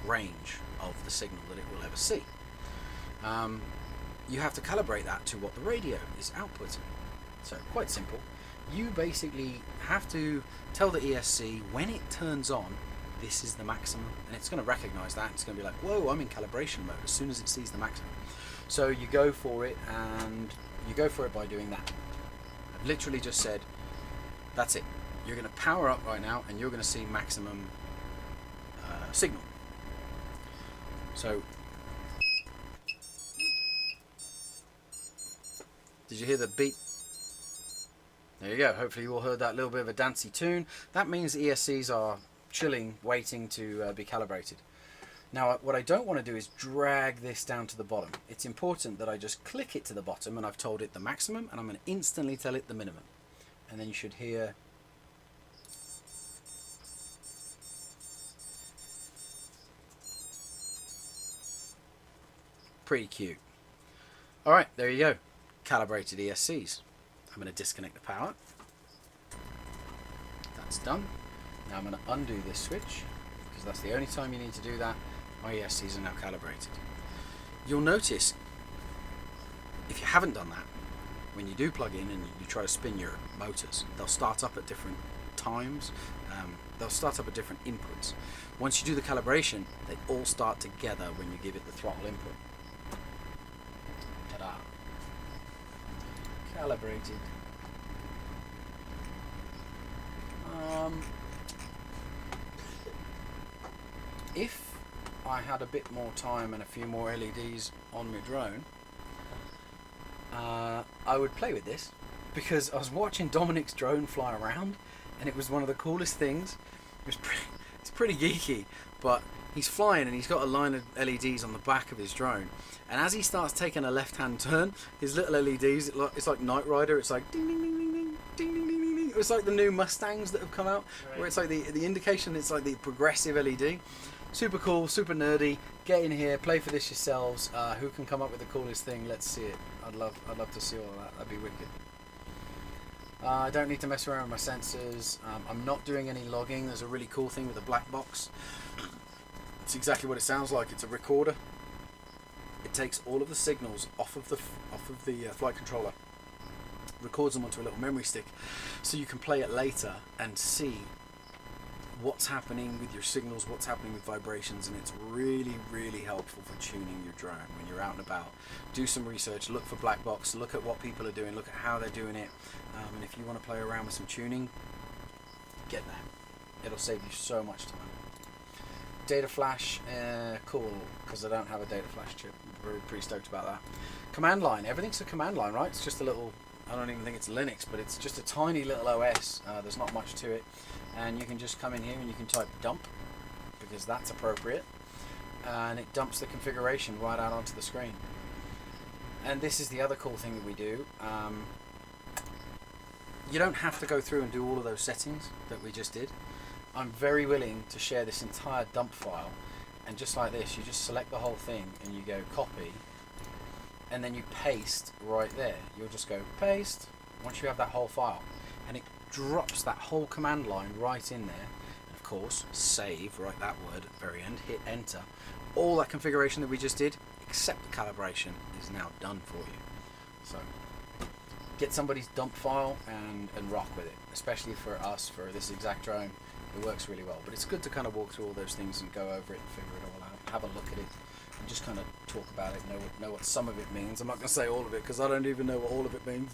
range of the signal that it will ever see. You have to calibrate that to what the radio is outputting. So quite simple. You basically have to tell the ESC when it turns on, this is the maximum, and it's going to recognize that. It's going to be like, whoa, I'm in calibration mode as soon as it sees the maximum. So you go for it, and you go for it by doing that. I've literally just said, that's it. You're going to power up right now, and you're going to see maximum signal. So, did you hear the beep? There you go. Hopefully you all heard that little bit of a dancey tune. That means the ESCs are chilling, waiting to be calibrated. Now, what I don't want to do is drag this down to the bottom. It's important that I just click it to the bottom, and I've told it the maximum, and I'm going to instantly tell it the minimum. And then you should hear pretty cute. Alright, there you go. Calibrated ESCs. I'm going to disconnect the power. That's done. Now I'm going to undo this switch, because that's the only time you need to do that. My ESCs are now calibrated. You'll notice, if you haven't done that, when you do plug in and you try to spin your motors, they'll start up at different times. They'll start up at different inputs. Once you do the calibration, they all start together when you give it the throttle input. Ta-da! Calibrated. If I had a bit more time and a few more LEDs on my drone, I would play with this, because I was watching Dominic's drone fly around, and it was one of the coolest things. It's pretty geeky, but he's flying and he's got a line of LEDs on the back of his drone, and as he starts taking a left-hand turn, his little LEDs, it's like Knight Rider. It's like ding ding ding ding ding ding ding ding ding. It's like the new Mustangs that have come out, right, where it's like the indication. It's like the progressive LED. Super cool, super nerdy. Get in here, play for this yourselves. Who can come up with the coolest thing? Let's see it. I'd love to see all of that. That'd be wicked. I don't need to mess around with my sensors. I'm not doing any logging. There's a really cool thing with the black box. It's exactly what it sounds like. It's a recorder. It takes all of the signals off of the flight controller, records them onto a little memory stick, so you can play it later and see what's happening with your signals, what's happening with vibrations, and it's really, really helpful for tuning your drone when you're out and about. Do some research, look for black box, look at what people are doing, look at how they're doing it, and if you want to play around with some tuning, get that. It'll save you so much time. Data flash, cool, because I don't have a data flash chip. We're pretty stoked about that. Command line, everything's a command line, right? It's just a little, I don't even think it's Linux, but it's just a tiny little OS. There's not much to it. And you can just come in here and you can type dump, because that's appropriate, and it dumps the configuration right out onto the screen. And this is the other cool thing that we do. You don't have to go through and do all of those settings that we just did. I'm very willing to share this entire dump file, and just like this, you just select the whole thing and you go copy, and then you paste right there. You'll just go paste once you have that whole file, and it drops that whole command line right in there. And of course, save, write that word at the very end, hit enter. All that configuration that we just did, except the calibration, is now done for you. So get somebody's dump file and rock with it. Especially for us, for this exact drone, it works really well. But it's good to kind of walk through all those things and go over it and figure it all out, have a look at it, and just kind of talk about it, know what some of it means. I'm not going to say all of it because I don't even know what all of it means.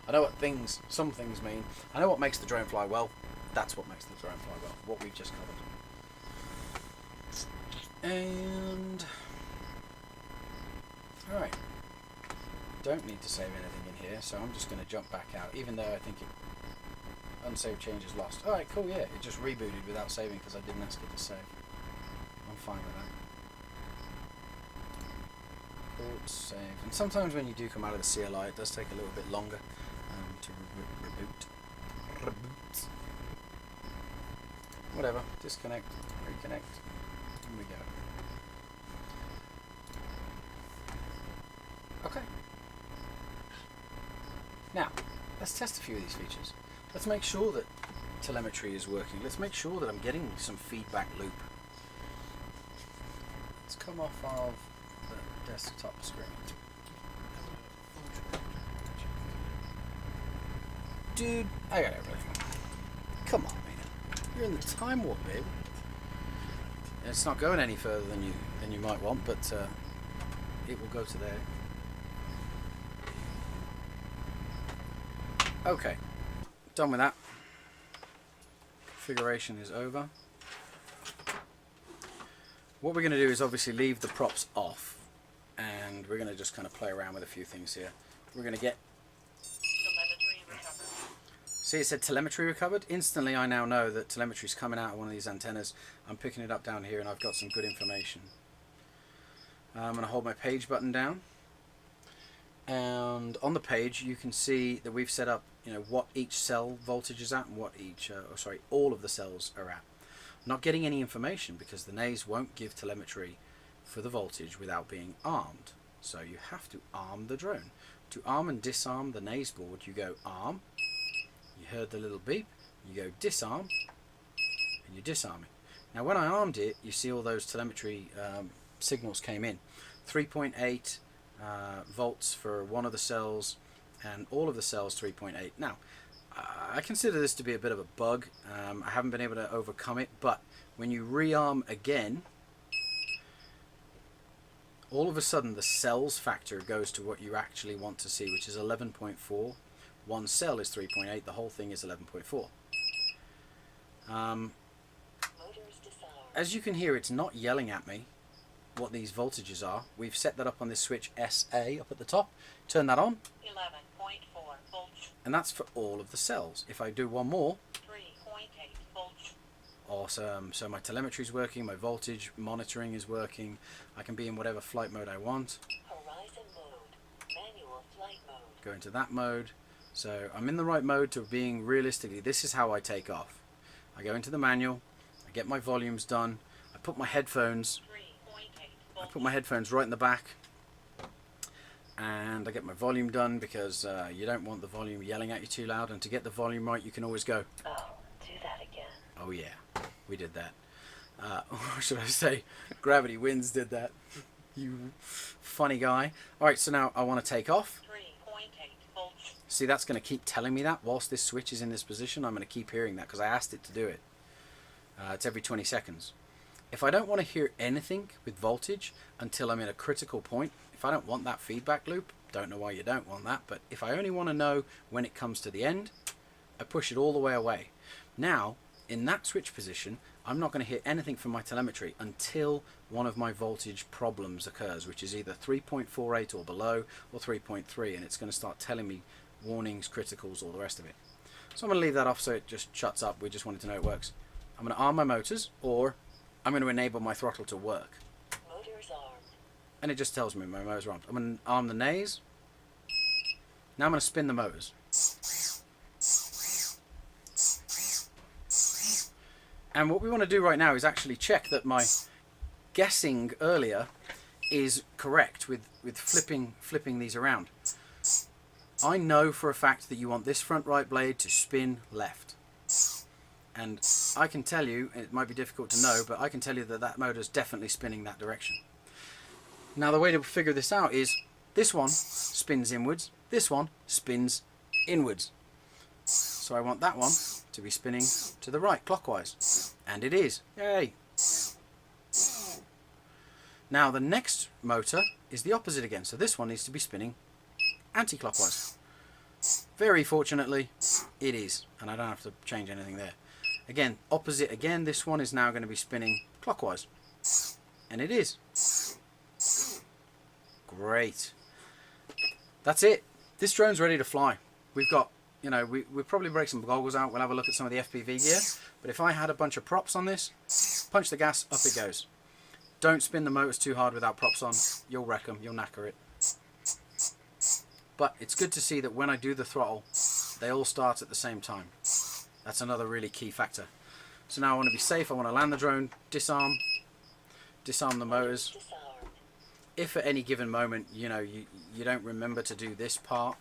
I know what some things mean. I know what makes the drone fly well. That's what makes the drone fly well. What we've just covered. And all right. Don't need to save anything in here, so I'm just going to jump back out, even though I think unsaved changes lost. Alright, cool, yeah, it just rebooted without saving because I didn't ask it to save. I'm fine with that. Port save. And sometimes when you do come out of the CLI, it does take a little bit longer to reboot. Whatever, disconnect, reconnect, and we go. Okay. Now, let's test a few of these features. Let's make sure that telemetry is working. Let's make sure that I'm getting some feedback loop. Let's come off of the desktop screen. Dude, I got everything. Come on, man. You're in the time warp, babe. It's not going any further than you might want, but it will go to there. Okay, done with that. Configuration is over. What we're going to do is obviously leave the props off, and we're going to just kind of play around with a few things here. We're going to get... Telemetry recovered. See, it said telemetry recovered. Instantly I now know that telemetry is coming out of one of these antennas. I'm picking it up down here and I've got some good information. I'm going to hold my page button down. And on the page you can see that we've set up, you know, what each cell voltage is at and what each, all of the cells are at. I'm not getting any information because the nays won't give telemetry for the voltage without being armed. So you have to arm the drone. To arm and disarm the nays board, you go arm, you heard the little beep, you go disarm, and you disarm it. Now when I armed it, you see all those telemetry signals came in. 3.8 volts for one of the cells, and all of the cells 3.8. Now, I consider this to be a bit of a bug. I haven't been able to overcome it, but when you rearm again, all of a sudden the cells factor goes to what you actually want to see, which is 11.4. One cell is 3.8, the whole thing is 11.4. As you can hear, it's not yelling at me what these voltages are. We've set that up on this switch SA up at the top. Turn that on. 11.4 volts. And that's for all of the cells. If I do one more. 3.8 volts. Awesome. So my telemetry is working, my voltage monitoring is working. I can be in whatever flight mode I want. Horizon mode. Manual flight mode. Go into that mode. So I'm in the right mode to being realistically, this is how I take off. I go into the manual, I get my volumes done, I put my headphones right in the back, and I get my volume done because you don't want the volume yelling at you too loud, and to get the volume right you can always go, oh, do that again. oh yeah, we did that. Or should I say, Gravity Winds did that. You funny guy. Alright, so now I want to take off. 3.8 volts. See, that's going to keep telling me that whilst this switch is in this position. I'm going to keep hearing that because I asked it to do it. It's every 20 seconds. If I don't want to hear anything with voltage until I'm in a critical point, if I don't want that feedback loop, don't know why you don't want that, but if I only want to know when it comes to the end, I push it all the way away. Now, in that switch position, I'm not going to hear anything from my telemetry until one of my voltage problems occurs, which is either 3.48 or below, or 3.3, and it's going to start telling me warnings, criticals, all the rest of it. So I'm going to leave that off so it just shuts up. We just wanted to know it works. I'm going to arm my motors, or I'm going to enable my throttle to work. Motors armed. And it just tells me my motors are armed. I'm going to arm the nays. Now I'm going to spin the motors. And what we want to do right now is actually check that my guessing earlier is correct with flipping these around. I know for a fact that you want this front right blade to spin left. And I can tell you, it might be difficult to know, but I can tell you that that motor is definitely spinning that direction. Now the way to figure this out is this one spins inwards, This one spins inwards. So I want that one to be spinning to the right, clockwise. And it is. Yay! Now the next motor is the opposite again. So this one needs to be spinning anti-clockwise. Very fortunately, it is. And I don't have to change anything there. Again, opposite again. This one is now going to be spinning clockwise. And it is. Great. That's it. This drone's ready to fly. We've got, you know, we'll probably break some goggles out. We'll have a look at some of the FPV gear. But if I had a bunch of props on this, punch the gas, up it goes. Don't spin the motors too hard without props on. You'll wreck them. You'll knacker it. But it's good to see that when I do the throttle, they all start at the same time. That's another really key factor. So now I want to be safe. I want to land the drone, disarm the motors. If at any given moment, you know, you don't remember to do this part,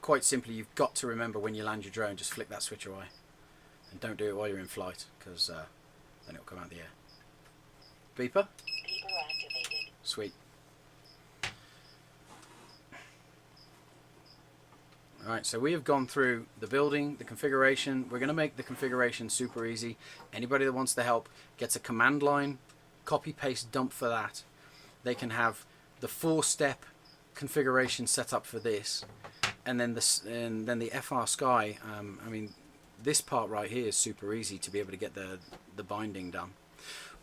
quite simply, you've got to remember when you land your drone, just flick that switch away. And don't do it while you're in flight, because then it'll come out the air. Beeper? Beeper activated. Sweet. Alright, so we have gone through the building, the configuration. We're going to make the configuration super easy. Anybody that wants to help gets a command line, copy, paste, dump for that. They can have the 4-step configuration set up for this. And then the FR Sky, I mean, this part right here is super easy to be able to get the binding done.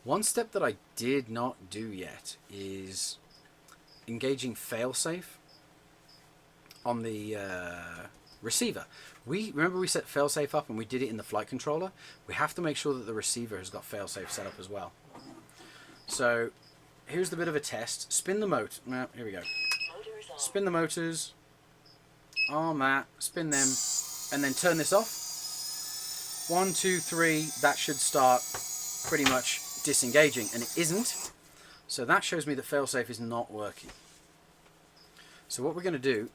One step that I did not do yet is engaging failsafe on the receiver. Remember we set failsafe up and we did it in the flight controller. We have to make sure that the receiver has got failsafe set up as well. So here's the bit of a test. Spin the motor. Here we go. Spin the motors. Arm that. Spin them, and then turn this off. 1, 2, 3. That should start pretty much disengaging, and it isn't. So that shows me that failsafe is not working. So what we're going to do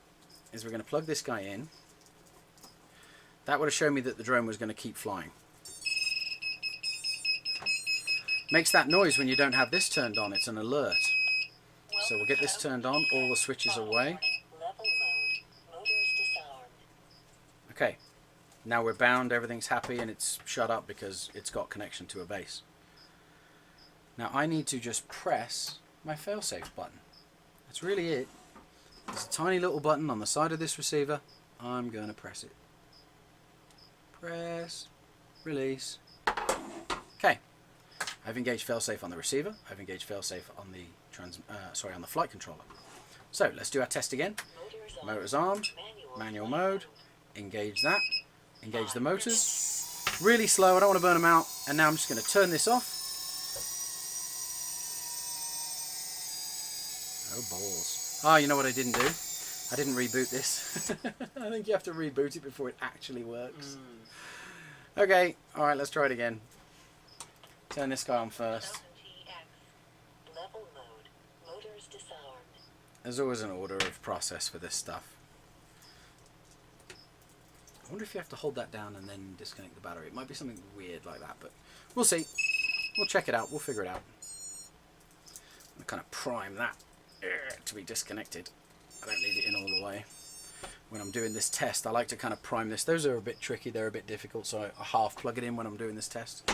is we're going to plug this guy in. That would have shown me that the drone was going to keep flying. Makes that noise when you don't have this turned on. It's an alert. So we'll get this turned on. All the switches away. Level mode. Motors disarmed. Okay. Now we're bound. Everything's happy and it's shut up because it's got connection to a base. Now I need to just press my failsafe button. That's really it. There's a tiny little button on the side of this receiver. I'm going to press it. Press. Release. Okay. I've engaged failsafe on the receiver. I've engaged failsafe on the on the flight controller. So let's do our test again. Motors armed. Manual mode. Engage that. Engage the motors. Really slow. I don't want to burn them out. And now I'm just going to turn this off. Oh balls. Oh, you know what I didn't do? I didn't reboot this. I think you have to reboot it before it actually works. Okay, alright, let's try it again. Turn this guy on first. Level mode. Motors disarmed. There's always an order of process for this stuff. I wonder if you have to hold that down and then disconnect the battery. It might be something weird like that, but we'll see. We'll check it out. We'll figure it out. I'm going to kind of prime that to be disconnected. I don't need it in all the way. When I'm doing this test, I like to kind of prime this. Those are a bit tricky. They're a bit difficult, so I half plug it in when I'm doing this test.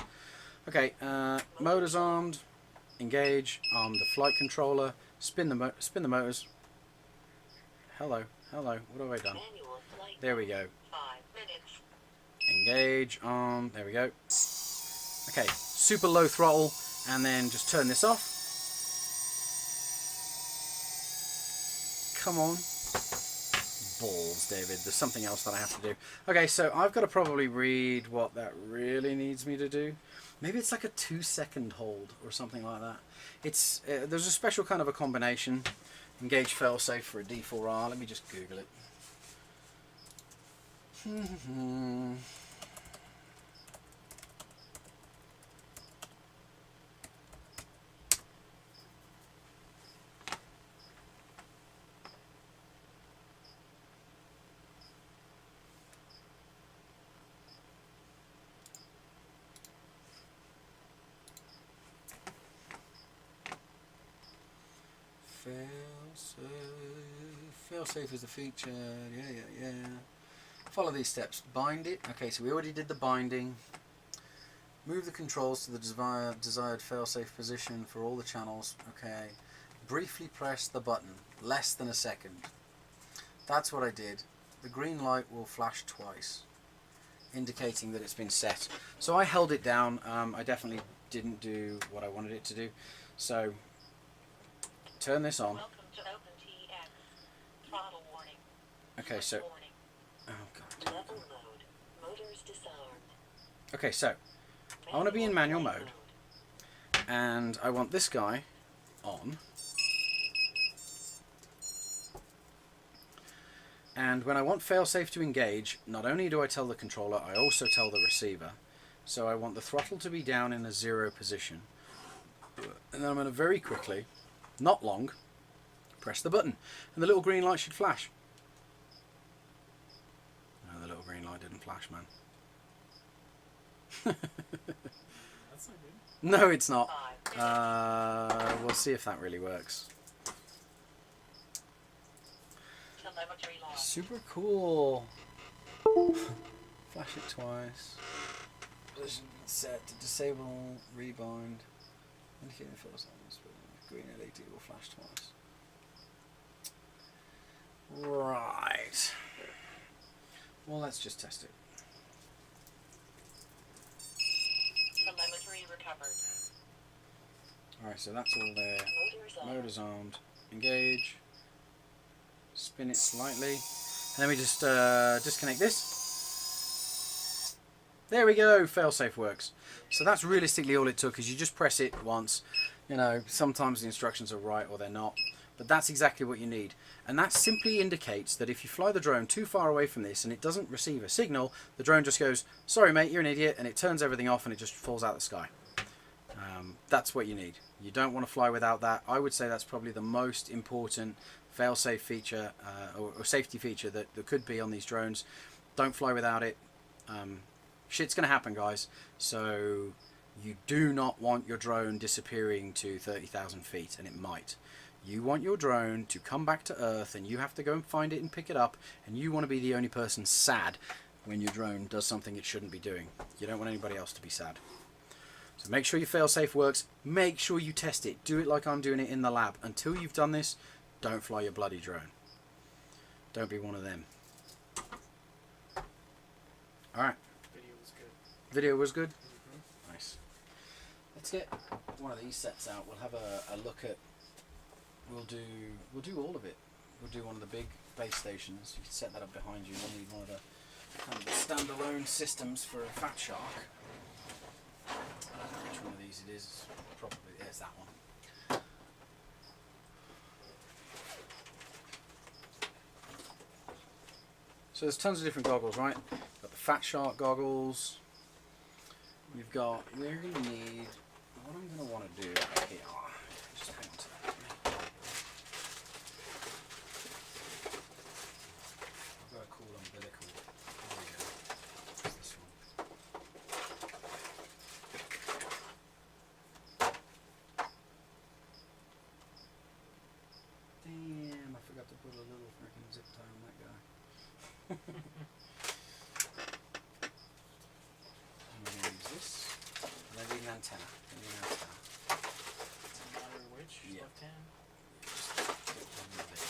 Okay, motors armed. Engage. Arm the flight controller. Spin the motors. Hello. What have I done? There we go. 5 minutes. Engage. Arm. There we go. Okay, super low throttle, and then just turn this off. Come on. Balls, David. There's something else that I have to do. Okay, so I've got to probably read what that really needs me to do. Maybe it's like a 2-second hold or something like that. It's there's a special kind of a combination. Engage failsafe for a D4R. Let me just Google it. Failsafe is the feature. Yeah. Follow these steps. Bind it. Okay, so we already did the binding. Move the controls to the desired failsafe position for all the channels. Okay. Briefly press the button. Less than a second. That's what I did. The green light will flash twice, indicating that it's been set. So I held it down. I definitely didn't do what I wanted it to do. So turn this on. Welcome to OpenTX. Throttle warning. Okay, so Warning. oh god. Level mode. Motors disarmed. Okay, so I want to be in manual mode, and I want this guy on. And when I want failsafe to engage, not only do I tell the controller, I also tell the receiver. So I want the throttle to be down in a 0 position. And then I'm going to very quickly, not long, press the button. And the little green light should flash. No, the little green light didn't flash, man. That's not good. No, it's not. 5. We'll see if that really works. Telemetry lost. Super cool. Flash it twice. Position set to disable, rebind. Indicating the fail signs. Green LED will flash twice. Right. Well, let's just test it. Telemetry recovered. Alright, so that's all there. Motors on. Motor's armed. Engage. Spin it slightly. And then we just disconnect this. There we go. Failsafe works. So that's realistically all it took, is you just press it once. You know, sometimes the instructions are right or they're not. But that's exactly what you need. And that simply indicates that if you fly the drone too far away from this and it doesn't receive a signal, the drone just goes, sorry mate, you're an idiot, and it turns everything off and it just falls out of the sky. That's what you need. You don't want to fly without that. I would say that's probably the most important fail-safe feature or safety feature that there could be on these drones. Don't fly without it. Shit's going to happen, guys. So you do not want your drone disappearing to 30,000 feet, and it might. You want your drone to come back to Earth, and you have to go and find it and pick it up, and you want to be the only person sad when your drone does something it shouldn't be doing. You don't want anybody else to be sad. So make sure your failsafe works. Make sure you test it. Do it like I'm doing it in the lab. Until you've done this, don't fly your bloody drone. Don't be one of them. Alright. Video was good. Video was good? Mm-hmm. Nice. Let's get one of these sets out. We'll have a look at... We'll do all of it. We'll do one of the big base stations. You can set that up behind you. We'll need one of the kind of standalone systems for a Fat Shark. I don't know which one of these it is. Probably there's that one. So there's tons of different goggles, right? Got the Fat Shark goggles. We're going to need, what I'm going to want to do here, just hang on to that with me. I've got a cool umbilical. There we go. It's this one. Damn, I forgot to put a little freaking zip tie on that guy. I'm going to use this. And I need an antenna. Doesn't matter which. Yeah. Left hand. Just get one of these.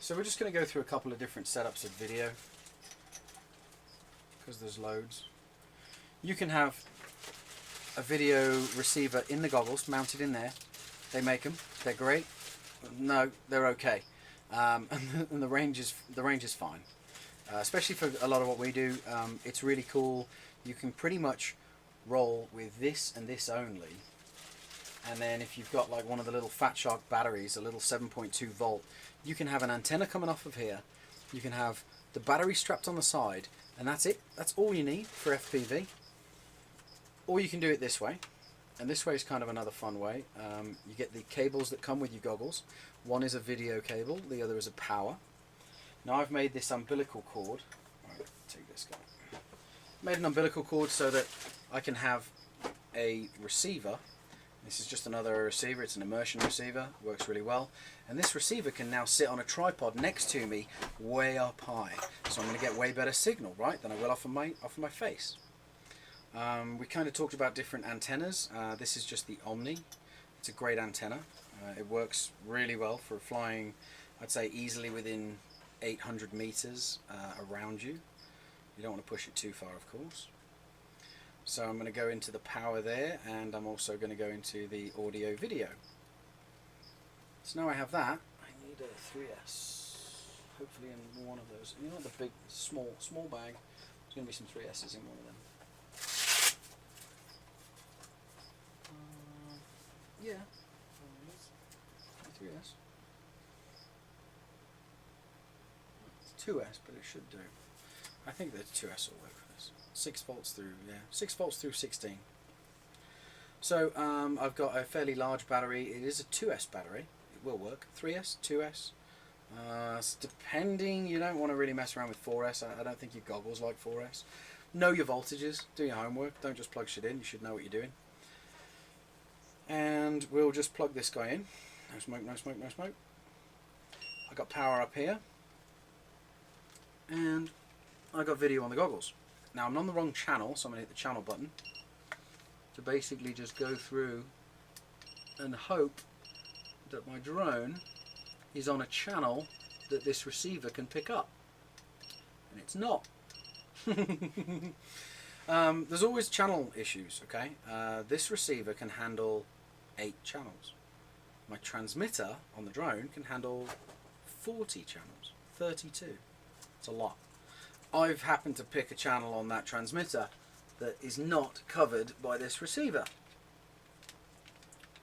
So we're just going to go through a couple of different setups of video, because there's loads. You can have a video receiver in the goggles, mounted in there. They make them. They're great. No, they're okay. And the range is fine. Especially for a lot of what we do. It's really cool. You can pretty much roll with this and this only. And then if you've got like one of the little Fat Shark batteries, a little 7.2 volt, you can have an antenna coming off of here. You can have the battery strapped on the side, and that's it. That's all you need for FPV. Or you can do it this way. And this way is kind of another fun way. You get the cables that come with your goggles. One is a video cable, the other is a power. Now I've made this umbilical cord. Right, take this guy. Made an umbilical cord so that I can have a receiver. This is just another receiver. It's an immersion receiver. Works really well. And this receiver can now sit on a tripod next to me, way up high. So I'm going to get way better signal, right, than I will off of my face. We kind of talked about different antennas. This is just the Omni. It's a great antenna. It works really well for flying, I'd say, easily within 800 meters around you. You don't want to push it too far, of course. So I'm going to go into the power there, and I'm also going to go into the audio video. So now I have that. I need a 3S, hopefully in one of those. You know, the big, small bag. There's going to be some 3S's in one of them. Yeah, 3S. It's 2S, but it should do. I think the 2S will work for this. 6 volts through, 6 volts through 16. So I've got a fairly large battery. It is a 2S battery. It will work. 3S, 2S. It's depending. You don't want to really mess around with 4S. I don't think your goggles like 4S. Know your voltages. Do your homework. Don't just plug shit in. You should know what you're doing. And we'll just plug this guy in. No smoke, no smoke, no smoke. I got power up here. And I got video on the goggles. Now I'm on the wrong channel, so I'm going to hit the channel button to basically just go through and hope that my drone is on a channel that this receiver can pick up. And it's not. There's always channel issues, okay? This receiver can handle 8 channels. My transmitter on the drone can handle 40 channels, 32. It's a lot. I've happened to pick a channel on that transmitter that is not covered by this receiver.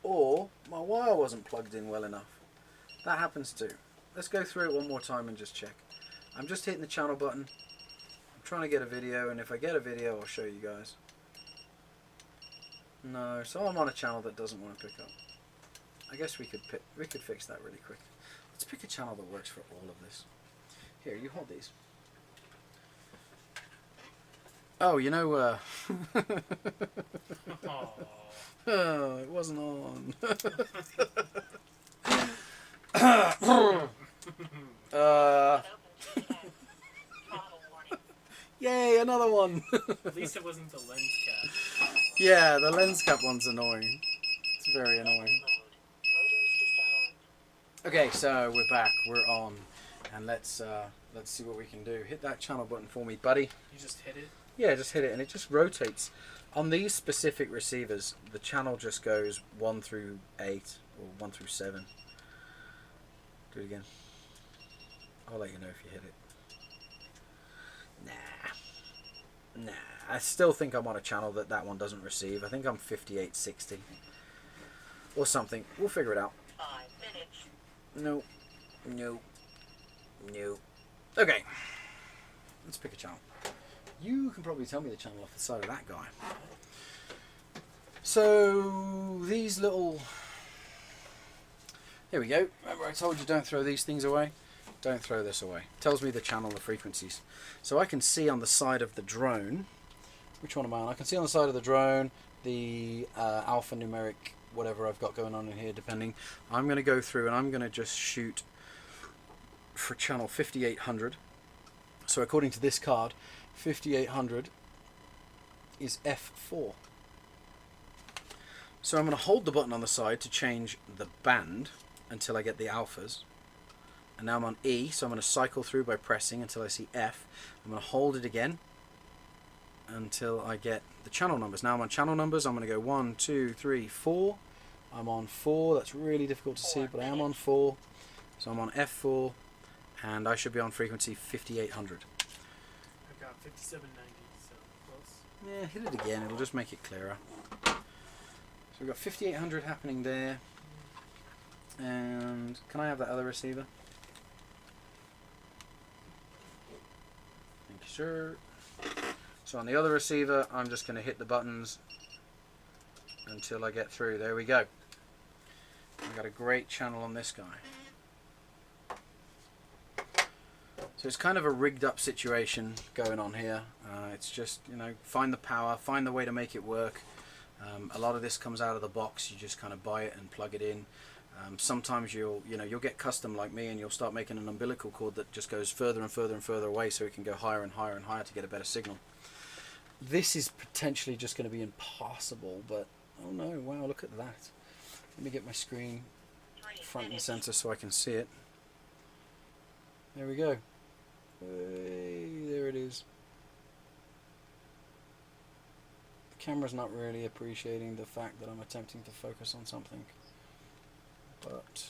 Or my wire wasn't plugged in well enough. That happens too. Let's go through it one more time and just check. I'm just hitting the channel button. I'm trying to get a video, and if I get a video I'll show you guys. No, so I'm on a channel that doesn't want to pick up. I guess we could fix that really quick. Let's pick a channel that works for all of this. Here, you hold these. Oh, you know, oh, it wasn't on. Yay, another one. At least it wasn't the lens cap. Yeah, the lens cap one's annoying. It's very annoying. Okay, so we're back. We're on, and let's see what we can do. Hit that channel button for me, buddy. You just hit it? Yeah, just hit it, and it just rotates. On these specific receivers, the channel just goes 1 through 8 or 1 through 7. Do it again. I'll let you know if you hit it. Nah. I still think I'm on a channel that one doesn't receive. I think I'm 5860 or something. We'll figure it out. 5 minutes. No. Okay. Let's pick a channel. You can probably tell me the channel off the side of that guy. So these little... Here we go. Remember I told you don't throw these things away? Don't throw this away. It tells me the channel, the frequencies. So I can see on the side of the drone... Which one am I on? I can see on the side of the drone the alphanumeric whatever I've got going on in here, depending. I'm going to go through and I'm going to just shoot for channel 5800. So according to this card, 5800 is F4. So I'm going to hold the button on the side to change the band until I get the alphas. And now I'm on E, so I'm going to cycle through by pressing until I see F. I'm going to hold it again until I get the channel numbers. Now I'm on channel numbers. I'm going to go 1, 2, 3, 4. I'm on 4. That's really difficult to see, but I am on 4. So I'm on F4, and I should be on frequency 5800. I've got 5790, so close. Yeah, hit it again. It'll just make it clearer. So we've got 5800 happening there. And can I have that other receiver? Thank you, sir. So on the other receiver, I'm just going to hit the buttons until I get through. There we go. I've got a great channel on this guy. So it's kind of a rigged up situation going on here. It's just, you know, find the power, find the way to make it work. A lot of this comes out of the box. You just kind of buy it and plug it in. Sometimes you'll get custom like me, and you'll start making an umbilical cord that just goes further and further and further away, so it can go higher and higher and higher to get a better signal. This is potentially just going to be impossible, but oh no! Wow, look at that. Let me get my screen front and center so I can see it. There we go. Hey, there it is. The camera's not really appreciating the fact that I'm attempting to focus on something, but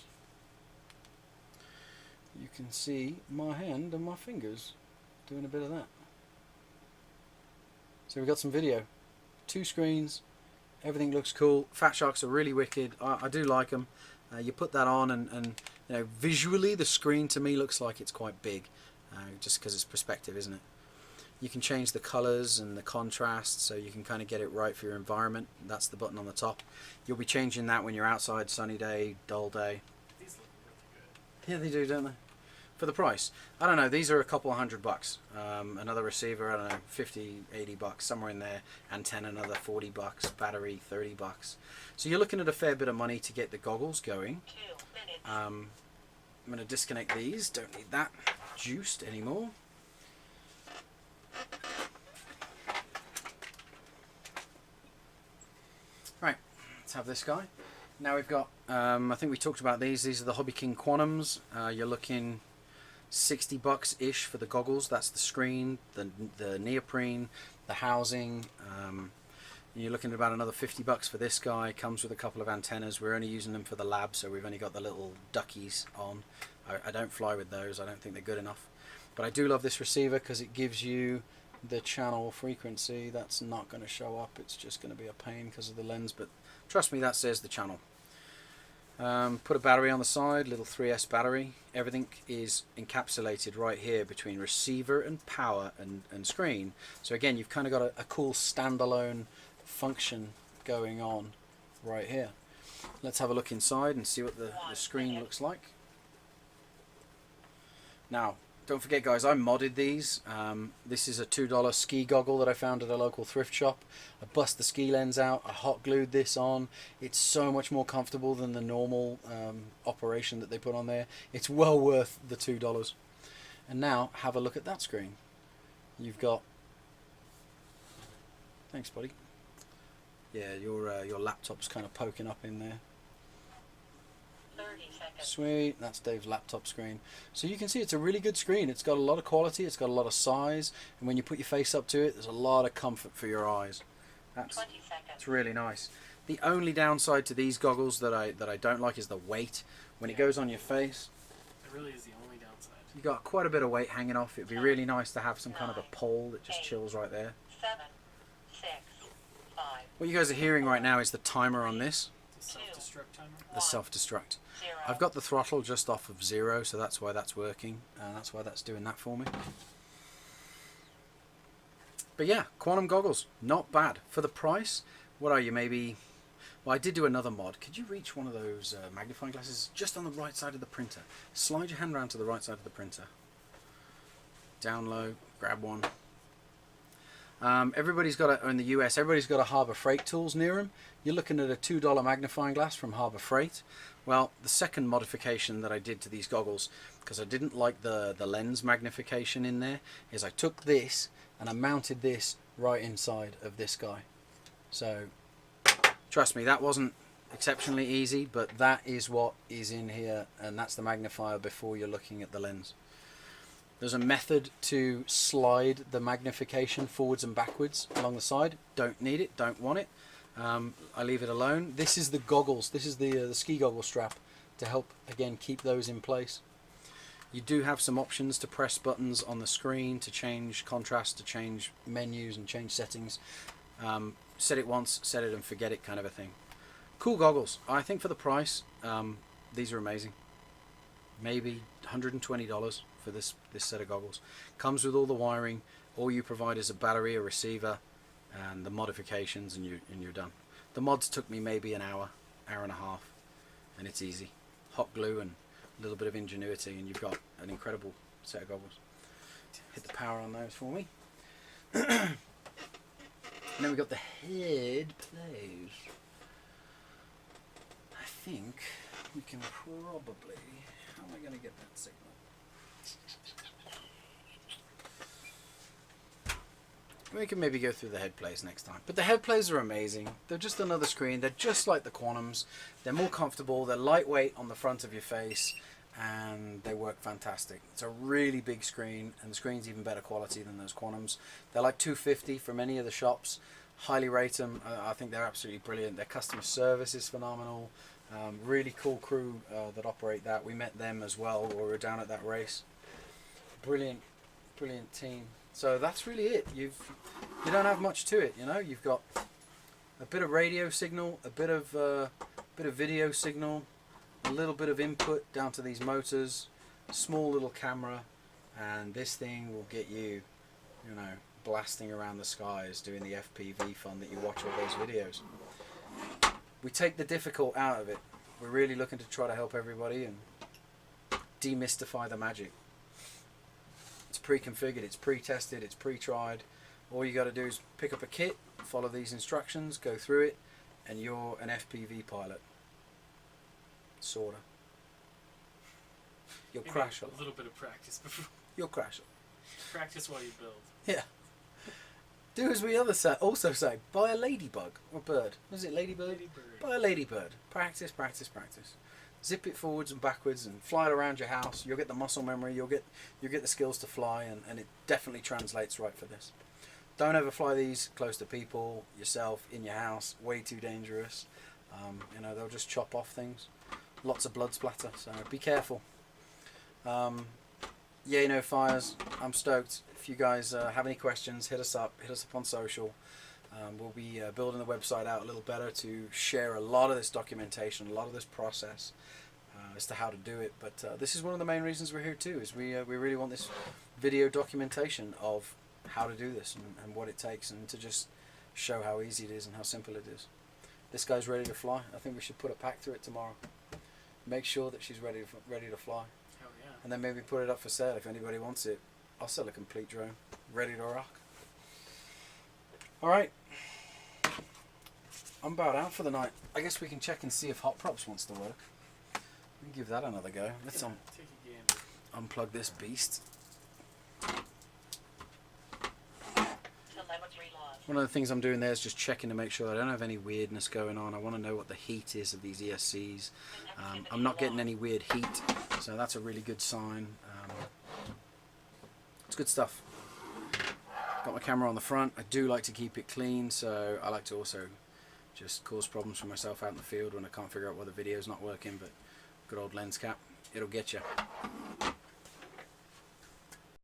you can see my hand and my fingers doing a bit of that. So we've got some video, 2 screens, everything looks cool. Fat Sharks are really wicked. I do like them. You put that on, and visually the screen to me looks like it's quite big, just because it's perspective, isn't it? You can change the colors and the contrast, so you can kind of get it right for your environment. That's the button on the top. You'll be changing that when you're outside, sunny day, dull day. These look really good. Yeah, they do, don't they? For the price, I don't know, these are a couple of $100. Another receiver, I don't know, 50, 80 bucks, somewhere in there. Antenna, another 40 bucks. Battery, 30 bucks. So you're looking at a fair bit of money to get the goggles going. 2 minutes. I'm going to disconnect these. Don't need that juiced anymore. Right, let's have this guy. Now we've got, I think we talked about these. These are the Hobby King Quantums. You're looking $60-ish for the goggles. That's the screen, the neoprene, the housing. You're looking at about another $50 for this guy. Comes with a couple of antennas. We're only using them for the lab, so we've only got the little duckies on. I don't fly with those. I don't think they're good enough. But I do love this receiver because it gives you the channel frequency. That's not going to show up. It's just going to be a pain because of the lens, but trust me, that says the channel. Put a battery on the side, little 3S battery. Everything is encapsulated right here between receiver and power and screen. So again, you've kind of got a cool standalone function going on right here. Let's have a look inside and see what the screen looks like. Now, don't forget guys, I modded these. This is a $2 ski goggle that I found at a local thrift shop. I bust the ski lens out, I hot glued this on. It's so much more comfortable than the normal operation that they put on there. It's well worth the $2. And now, have a look at that screen. You've got... Thanks buddy. Yeah, your laptop's kind of poking up in there. 30 seconds. Sweet, that's Dave's laptop screen. So you can see it's a really good screen. It's got a lot of quality, it's got a lot of size, and when you put your face up to it, there's a lot of comfort for your eyes. 20 seconds. That's really nice. The only downside to these goggles that I don't like is the weight. When it goes on your face, It really is the only downside. you got quite a bit of weight hanging off. It'd be really nice to have some kind of a pole that just chills right there. 7, 6, 5, What you guys are hearing right now is the timer on this, It's a self-destruct timer. the self-destruct. 0. I've got the throttle just off of 0, so that's why that's working, and that's why that's doing that for me. But yeah, Quantum goggles, not bad. For the price, what are you, maybe... Well, I did do another mod. Could you reach one of those magnifying glasses just on the right side of the printer? Slide your hand around to the right side of the printer. Down low, grab one. Everybody's got in the US, everybody's got a Harbor Freight tools near them. You're looking at a $2 magnifying glass from Harbor Freight. Well, the second modification that I did to these goggles, because I didn't like the lens magnification in there, is I took this and I mounted this right inside of this guy. So, trust me, that wasn't exceptionally easy, but that is what is in here, and that's the magnifier before you're looking at the lens. There's a method to slide the magnification forwards and backwards along the side. Don't need it, don't want it. I leave it alone. This is the goggles. This is the ski goggle strap to help, again, keep those in place. You do have some options to press buttons on the screen to change contrast, to change menus and change settings. Set it once, set it and forget it kind of a thing. Cool goggles. I think for the price, these are amazing. Maybe $120 for this set of goggles. Comes with all the wiring. All you provide is a battery, a receiver, and the modifications, and you're done. The mods took me maybe an hour, hour and a half, and it's easy. Hot glue and a little bit of ingenuity, and you've got an incredible set of goggles. Hit the power on those for me. And then we've got the head plate. think we can probably... How am I going to get that signal? We can maybe go through the head plays next time. But the head plays are amazing. They're just another screen. They're just like the Quantums. They're more comfortable. They're lightweight on the front of your face. And they work fantastic. It's a really big screen. And the screen's even better quality than those Quantums. They're like $250 from any of the shops. Highly rate them. I think they're absolutely brilliant. Their customer service is phenomenal. Really cool crew that operate that. We met them as well while we were down at that race. Brilliant team. So that's really it. You don't have much to it, you know. You've got a bit of radio signal, a bit of video signal, a little bit of input down to these motors, small little camera, and this thing will get you, you know, blasting around the skies doing the FPV fun that you watch all those videos. We take the difficult out of it. We're really looking to try to help everybody and demystify the magic. It's pre-configured, it's pre-tested, it's pre-tried. All you got to do is pick up a kit, follow these instructions, go through it, and you're an FPV pilot. Sorta. You'll Maybe crash a little bit of practice before. You'll crash it. Practice while you build. Yeah. Do as we also say, buy a ladybug or bird. Was it ladybird? Ladybird. Buy a ladybird. Practice, practice, practice. Zip it forwards and backwards and fly it around your house. You'll get the muscle memory. You'll get the skills to fly, and it definitely translates right for this. Don't ever fly these close to people, yourself, in your house. Way too dangerous. You know, they'll just chop off things. Lots of blood splatter, so be careful. Yeah, no fires. I'm stoked. If you guys have any questions, hit us up on social. We'll be building the website out a little better to share a lot of this documentation, a lot of this process as to how to do it. But this is one of the main reasons we're here too, is we really want this video documentation of how to do this and what it takes, and to just show how easy it is and how simple it is. This guy's ready to fly. I think we should put a pack through it tomorrow. Make sure that she's ready to fly. Hell yeah. And then maybe put it up for sale if anybody wants it. I'll sell a complete drone, ready to rock. Alright, I'm about out for the night. I guess we can check and see if Hot Props wants to work. We can give that another go. Let's Take a gander. unplug this beast. Telemetry lost. One of the things I'm doing there is just checking to make sure I don't have any weirdness going on. I want to know what the heat is of these ESCs. I'm not getting any weird heat, so that's a really good sign. It's good stuff. Got my camera on the front. I do like to keep it clean, so I like to also just cause problems for myself out in the field when I can't figure out why the video's not working. But good old lens cap, it'll get you.